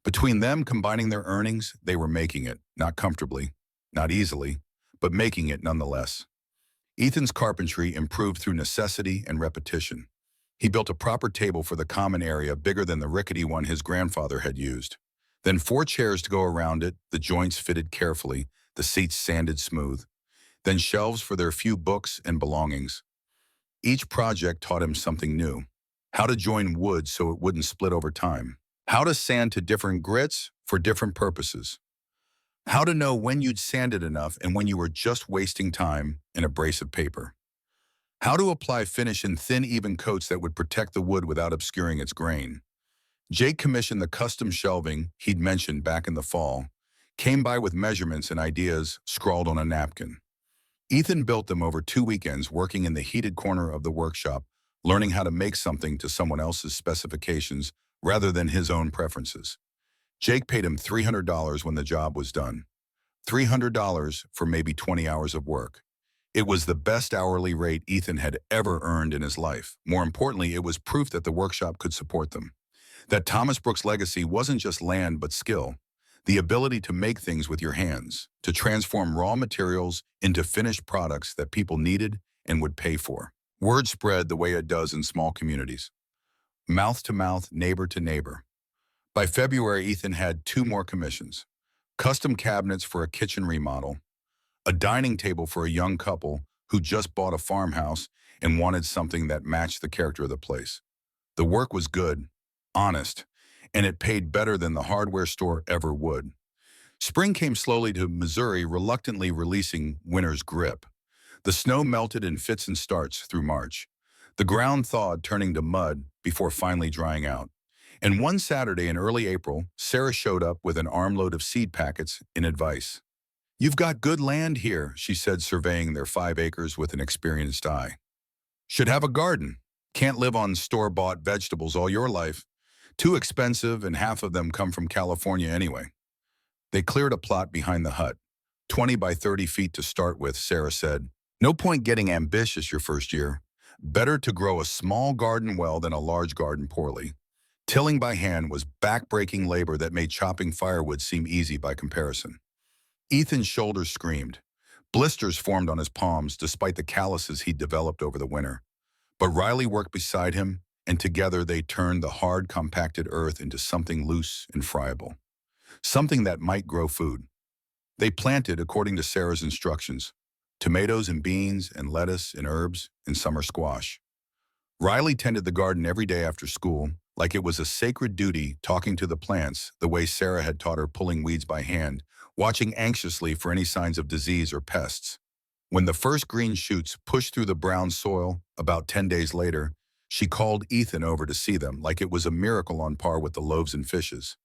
Between them combining their earnings, they were making it, not comfortably, not easily, but making it nonetheless. Ethan's carpentry improved through necessity and repetition. He built a proper table for the common area bigger than the rickety one his grandfather had used. Then 4 chairs to go around it, the joints fitted carefully, the seats sanded smooth. Then shelves for their few books and belongings. Each project taught him something new. How to join wood so it wouldn't split over time. How to sand to different grits for different purposes. How to know when you'd sanded enough and when you were just wasting time in abrasive paper. How to apply finish in thin, even coats that would protect the wood without obscuring its grain. Jake commissioned the custom shelving he'd mentioned back in the fall, came by with measurements and ideas scrawled on a napkin. Ethan built them over 2 weekends, working in the heated corner of the workshop, learning how to make something to someone else's specifications rather than his own preferences. Jake paid him $300 when the job was done. $300 for maybe 20 hours of work. It was the best hourly rate Ethan had ever earned in his life. More importantly, it was proof that the workshop could support them. That Thomas Brooks' legacy wasn't just land but skill. The ability to make things with your hands, to transform raw materials into finished products that people needed and would pay for. Word spread the way it does in small communities. Mouth to mouth, neighbor to neighbor. By February, Ethan had 2 more commissions. Custom cabinets for a kitchen remodel, a dining table for a young couple who just bought a farmhouse and wanted something that matched the character of the place. The work was good, honest, and it paid better than the hardware store ever would. Spring came slowly to Missouri, reluctantly releasing winter's grip. The snow melted in fits and starts through March. The ground thawed, turning to mud before finally drying out. And one Saturday in early April, Sarah showed up with an armload of seed packets in advice. "You've got good land here," she said, surveying their 5 acres with an experienced eye. "Should have a garden. Can't live on store-bought vegetables all your life. Too expensive, and half of them come from California anyway." They cleared a plot behind the hut, 20 by 30 feet to start with, Sarah said. "No point getting ambitious your first year. Better to grow a small garden well than a large garden poorly." Tilling by hand was back-breaking labor that made chopping firewood seem easy by comparison. Ethan's shoulders screamed. Blisters formed on his palms despite the calluses he'd developed over the winter. But Riley worked beside him, and together they turned the hard, compacted earth into something loose and friable. Something that might grow food. They planted, according to Sarah's instructions, tomatoes and beans and lettuce and herbs and summer squash. Riley tended the garden every day after school, like it was a sacred duty, talking to the plants the way Sarah had taught her, pulling weeds by hand, watching anxiously for any signs of disease or pests. When the first green shoots pushed through the brown soil, about 10 days later, she called Ethan over to see them, like it was a miracle on par with the loaves and fishes.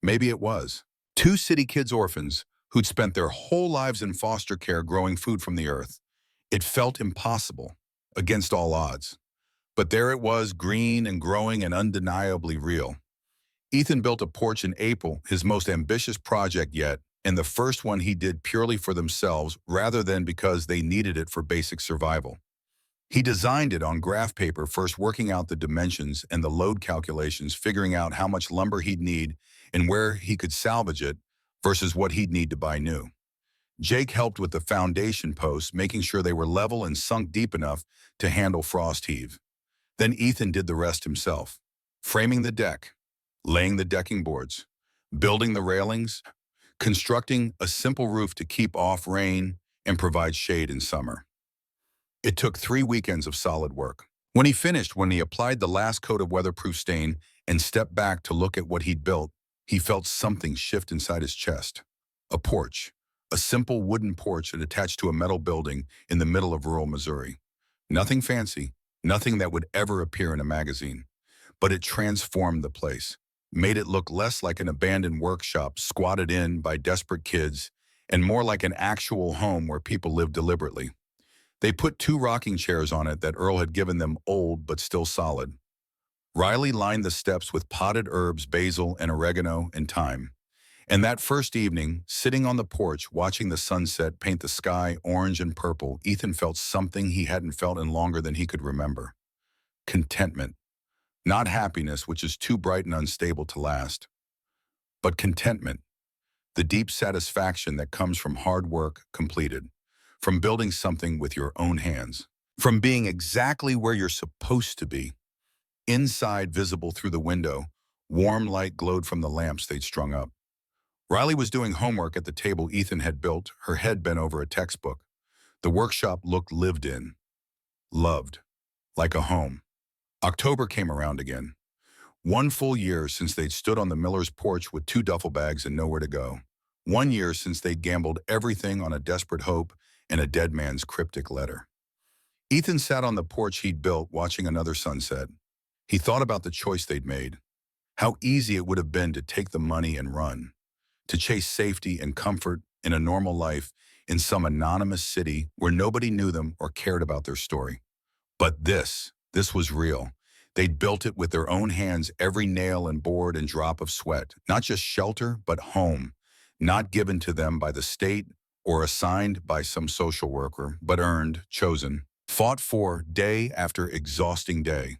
Maybe it was. Two city kids, orphans, who'd spent their whole lives in foster care growing food from the earth. It felt impossible, against all odds. But there it was, green and growing and undeniably real. Ethan built a porch in April, his most ambitious project yet, and the first one he did purely for themselves rather than because they needed it for basic survival. He designed it on graph paper, first working out the dimensions and the load calculations, figuring out how much lumber he'd need and where he could salvage it versus what he'd need to buy new. Jake helped with the foundation posts, making sure they were level and sunk deep enough to handle frost heave. Then Ethan did the rest himself, framing the deck, laying the decking boards, building the railings, constructing a simple roof to keep off rain and provide shade in summer. It took 3 weekends of solid work. When he applied the last coat of weatherproof stain and stepped back to look at what he'd built, he felt something shift inside his chest. A porch, a simple wooden porch attached to a metal building in the middle of rural Missouri. Nothing fancy, nothing that would ever appear in a magazine. But it transformed the place, made it look less like an abandoned workshop squatted in by desperate kids and more like an actual home where people lived deliberately. They put 2 rocking chairs on it that Earl had given them, old but still solid. Riley lined the steps with potted herbs, basil and oregano and thyme. And that first evening, sitting on the porch, watching the sunset paint the sky orange and purple, Ethan felt something he hadn't felt in longer than he could remember. Contentment. Not happiness, which is too bright and unstable to last, but contentment. The deep satisfaction that comes from hard work completed, from building something with your own hands, from being exactly where you're supposed to be. Inside, visible through the window, warm light glowed from the lamps they'd strung up. Riley was doing homework at the table Ethan had built, her head bent over a textbook. The workshop looked lived in, loved, like a home. October came around again. 1 full year since they'd stood on the miller's porch with 2 duffel bags and nowhere to go. 1 year since they'd gambled everything on a desperate hope and a dead man's cryptic letter. Ethan sat on the porch he'd built, watching another sunset. He thought about the choice they'd made. How easy it would have been to take the money and run, to chase safety and comfort in a normal life in some anonymous city where nobody knew them or cared about their story. But this was real. They'd built it with their own hands, every nail and board and drop of sweat. Not just shelter, but home. Not given to them by the state or assigned by some social worker, but earned, chosen, fought for day after exhausting day.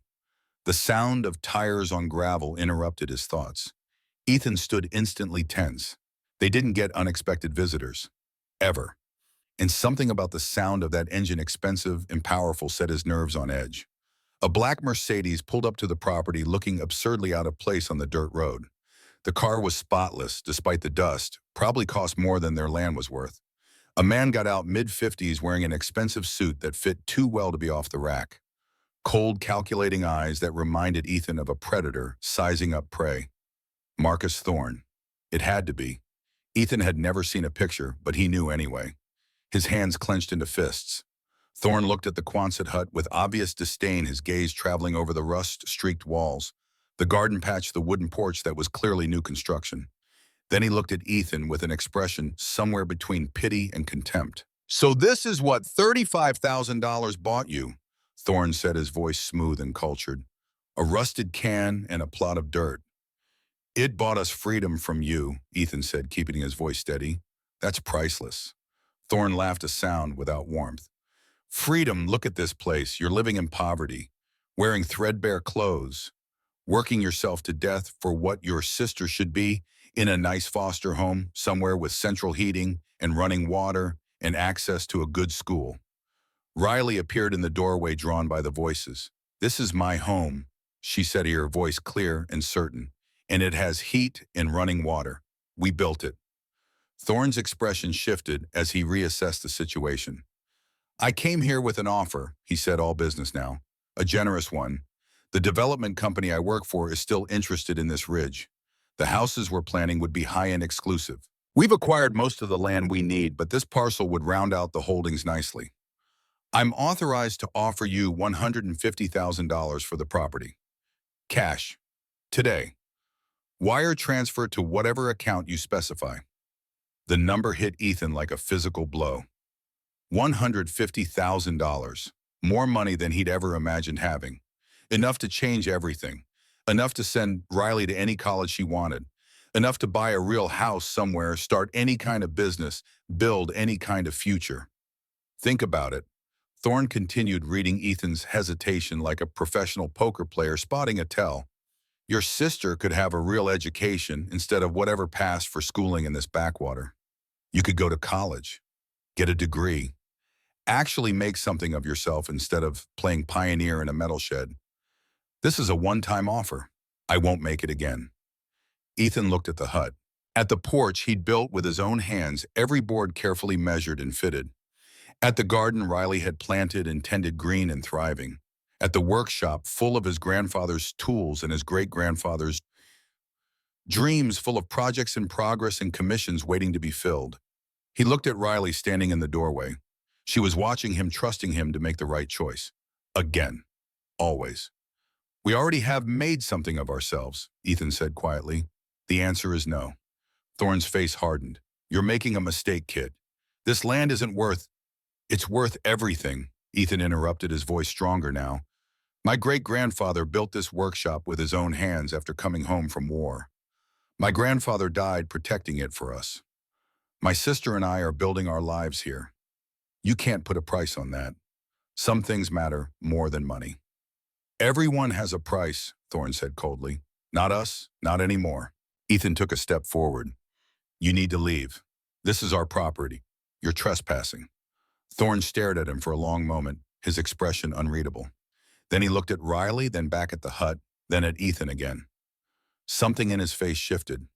The sound of tires on gravel interrupted his thoughts. Ethan stood instantly tense. They didn't get unexpected visitors. Ever. And something about the sound of that engine, expensive and powerful, set his nerves on edge. A black Mercedes pulled up to the property, looking absurdly out of place on the dirt road. The car was spotless, despite the dust, probably cost more than their land was worth. A man got out, mid-50s, wearing an expensive suit that fit too well to be off the rack. cold, calculating eyes that reminded Ethan of a predator sizing up prey. Marcus Thorne. It had to be. Ethan had never seen a picture, but he knew anyway. His hands clenched into fists. Thorne looked at the Quonset hut with obvious disdain, his gaze traveling over the rust-streaked walls, the garden patch, the wooden porch that was clearly new construction. Then he looked at Ethan with an expression somewhere between pity and contempt. "So this is what $35,000 bought you," Thorne said, his voice smooth and cultured. "A rusted can and a plot of dirt." "It bought us freedom from you," Ethan said, keeping his voice steady. "That's priceless." Thorne laughed, a sound without warmth. "Freedom, look at this place. You're living in poverty, wearing threadbare clothes, working yourself to death for what your sister should be, in a nice foster home, somewhere with central heating and running water and access to a good school." Riley appeared in the doorway, drawn by the voices. "This is my home," she said, her voice clear and certain, "and it has heat and running water. We built it." Thorne's expression shifted as he reassessed the situation. "I came here with an offer," he said, all business now. "A generous one. The development company I work for is still interested in this ridge. The houses we're planning would be high-end exclusive. We've acquired most of the land we need, but this parcel would round out the holdings nicely. I'm authorized to offer you $150,000 for the property. Cash. Today. Wire transfer to whatever account you specify." The number hit Ethan like a physical blow. $150,000. More money than he'd ever imagined having. Enough to change everything. Enough to send Riley to any college she wanted. Enough to buy a real house somewhere, start any kind of business, build any kind of future. "Think about it." Thorne continued, reading Ethan's hesitation like a professional poker player spotting a tell. "Your sister could have a real education instead of whatever passed for schooling in this backwater. You could go to college, get a degree, actually make something of yourself instead of playing pioneer in a metal shed. This is a one-time offer. I won't make it again." Ethan looked at the hut. At the porch he'd built with his own hands, every board carefully measured and fitted. At the garden Riley had planted and tended, green and thriving. At the workshop full of his grandfather's tools and his great-grandfather's dreams, full of projects in progress and commissions waiting to be filled. He looked at Riley standing in the doorway. She was watching him, trusting him to make the right choice. Again. Always. "We already have made something of ourselves," Ethan said quietly. "The answer is no." Thorne's face hardened. "You're making a mistake, kid. This land isn't worth—" "It's worth everything," Ethan interrupted, his voice stronger now. "My great-grandfather built this workshop with his own hands after coming home from war. My grandfather died protecting it for us. My sister and I are building our lives here. You can't put a price on that. Some things matter more than money." "Everyone has a price," Thorne said coldly. "Not us, not anymore." Ethan took a step forward. "You need to leave. This is our property. You're trespassing." Thorne stared at him for a long moment, his expression unreadable. Then he looked at Riley, then back at the hut, then at Ethan again. Something in his face shifted.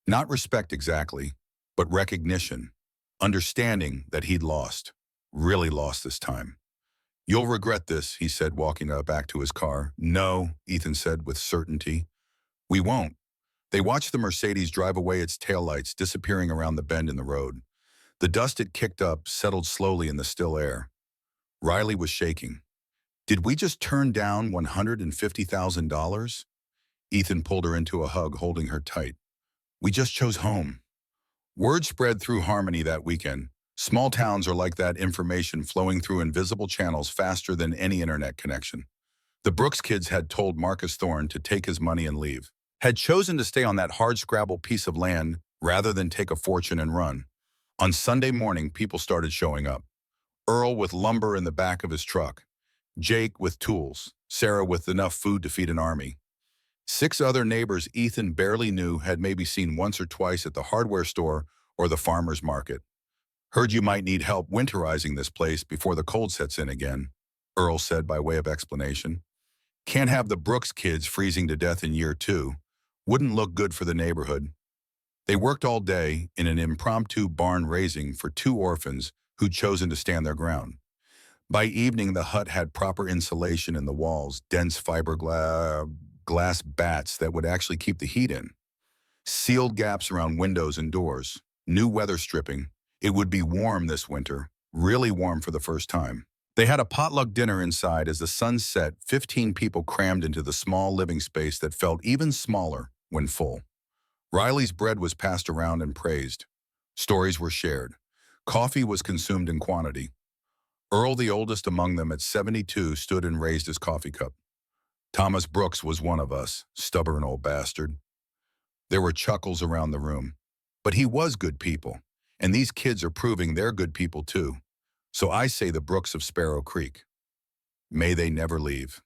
Not respect exactly, but recognition, understanding that he'd lost, really lost this time. "You'll regret this," he said, walking back to his car. "No," Ethan said with certainty. "We won't." They watched the Mercedes drive away, its taillights disappearing around the bend in the road. The dust it kicked up settled slowly in the still air. Riley was shaking. "Did we just turn down $150,000? Ethan pulled her into a hug, holding her tight. "We just chose home." Word spread through Harmony that weekend. Small towns are like that, information flowing through invisible channels faster than any internet connection. The Brooks kids had told Marcus Thorne to take his money and leave. Had chosen to stay on that hardscrabble piece of land rather than take a fortune and run. On Sunday morning, people started showing up. Earl with lumber in the back of his truck. Jake with tools. Sarah with enough food to feed an army. 6 other neighbors Ethan barely knew had maybe seen once or twice at the hardware store or the farmer's market. "Heard you might need help winterizing this place before the cold sets in again," Earl said by way of explanation. "Can't have the Brooks kids freezing to death in year 2. Wouldn't look good for the neighborhood." They worked all day in an impromptu barn raising for 2 orphans who'd chosen to stand their ground. By evening, the hut had proper insulation in the walls, dense glass bats that would actually keep the heat in, sealed gaps around windows and doors, new weather stripping. It would be warm this winter, really warm for the first time. They had a potluck dinner inside. As the sun set, 15 people crammed into the small living space that felt even smaller when full. Riley's bread was passed around and praised. Stories were shared. Coffee was consumed in quantity. Earl, the oldest among them at 72, stood and raised his coffee cup. Thomas Brooks was one of us, stubborn old bastard. There were chuckles around the room. But he was good people, and these kids are proving they're good people too. So I say the Brooks of Sparrow Creek. May they never leave.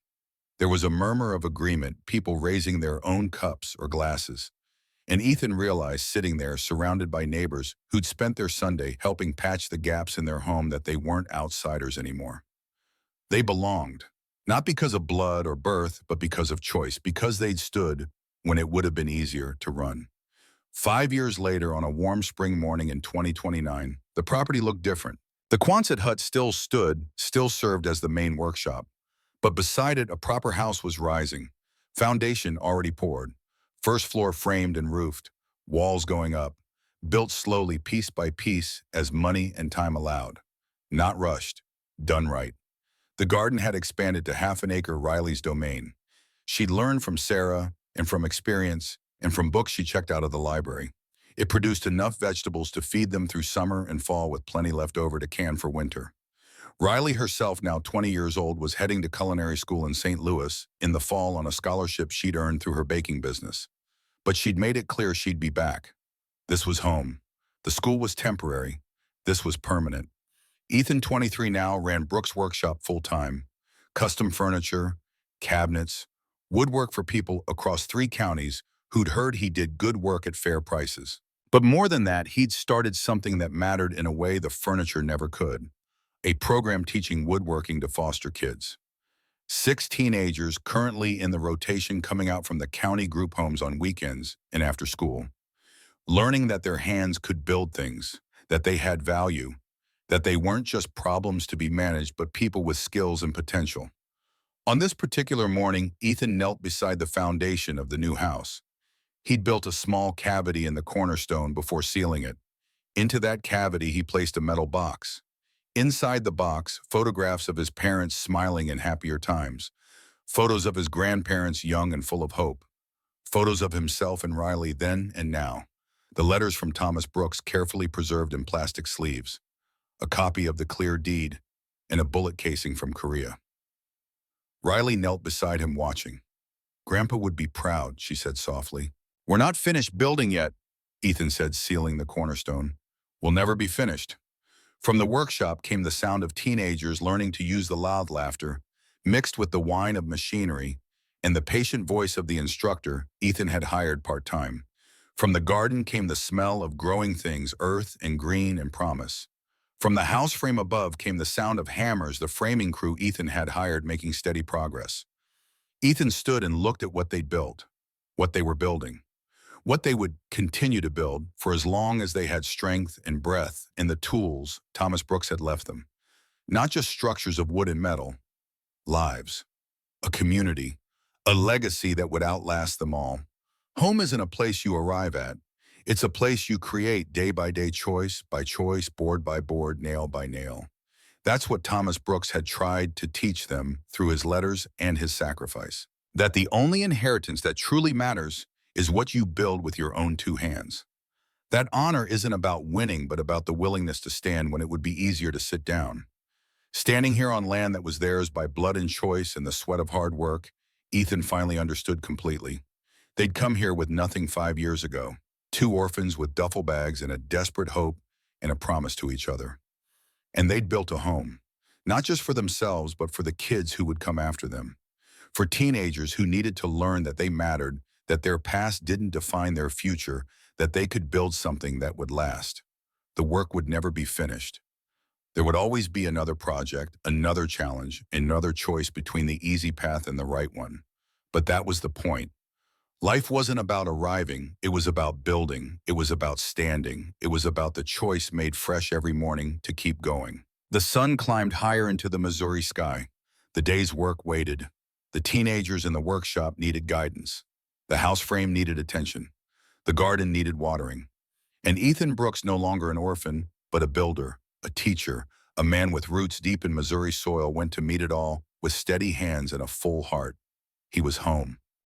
There was a murmur of agreement, people raising their own cups or glasses. And Ethan realized, sitting there surrounded by neighbors who'd spent their Sunday helping patch the gaps in their home, that they weren't outsiders anymore. They belonged, not because of blood or birth, but because of choice, because they'd stood when it would have been easier to run. 5 years later, on a warm spring morning in 2029, the property looked different. The Quonset hut still stood, still served as the main workshop, but beside it a proper house was rising, foundation already poured, first floor framed and roofed, walls going up, built slowly piece by piece as money and time allowed. Not rushed, done right. The garden had expanded to half an acre, Riley's domain. She'd learned from Sarah and from experience and from books she checked out of the library. It produced enough vegetables to feed them through summer and fall, with plenty left over to can for winter. Riley herself, now 20 years old, was heading to culinary school in St. Louis in the fall on a scholarship she'd earned through her baking business. But she'd made it clear she'd be back. This was home. The school was temporary. This was permanent. Ethan, 23 now, ran Brooks' workshop full-time. Custom furniture, cabinets, woodwork for people across 3 counties who'd heard he did good work at fair prices. But more than that, he'd started something that mattered in a way the furniture never could. A program teaching woodworking to foster kids. 6 teenagers currently in the rotation, coming out from the county group homes on weekends and after school. Learning that their hands could build things, that they had value, that they weren't just problems to be managed, but people with skills and potential. On this particular morning, Ethan knelt beside the foundation of the new house. He'd built a small cavity in the cornerstone before sealing it. Into that cavity, he placed a metal box. Inside the box, photographs of his parents smiling in happier times, photos of his grandparents young and full of hope, photos of himself and Riley then and now, the letters from Thomas Brooks carefully preserved in plastic sleeves, a copy of the clear deed, and a bullet casing from Korea. Riley knelt beside him watching. "Grandpa would be proud," she said softly. "We're not finished building yet," Ethan said, sealing the cornerstone. "We'll never be finished." From the workshop came the sound of teenagers learning to use the loud laughter, mixed with the whine of machinery, and the patient voice of the instructor Ethan had hired part-time. From the garden came the smell of growing things, earth and green and promise. From the house frame above came the sound of hammers, the framing crew Ethan had hired, making steady progress. Ethan stood and looked at what they'd built, what they were building, what they would continue to build for as long as they had strength and breath and the tools Thomas Brooks had left them. Not just structures of wood and metal, lives, a community, a legacy that would outlast them all. Home isn't a place you arrive at. It's a place you create day by day, choice by choice, board by board, nail by nail. That's what Thomas Brooks had tried to teach them through his letters and his sacrifice. That the only inheritance that truly matters is what you build with your own 2 hands. That honor isn't about winning, but about the willingness to stand when it would be easier to sit down. Standing here on land that was theirs by blood and choice and the sweat of hard work, Ethan finally understood completely. They'd come here with nothing 5 years ago. 2 orphans with duffel bags and a desperate hope and a promise to each other. And they'd built a home, not just for themselves, but for the kids who would come after them. For teenagers who needed to learn that they mattered, that their past didn't define their future, that they could build something that would last. The work would never be finished. There would always be another project, another challenge, another choice between the easy path and the right one. But that was the point. Life wasn't about arriving, it was about building, it was about standing, it was about the choice made fresh every morning to keep going. The sun climbed higher into the Missouri sky. The day's work waited. The teenagers in the workshop needed guidance. The house frame needed attention. The garden needed watering. And Ethan Brooks, no longer an orphan, but a builder, a teacher, a man with roots deep in Missouri soil, went to meet it all with steady hands and a full heart. He was home.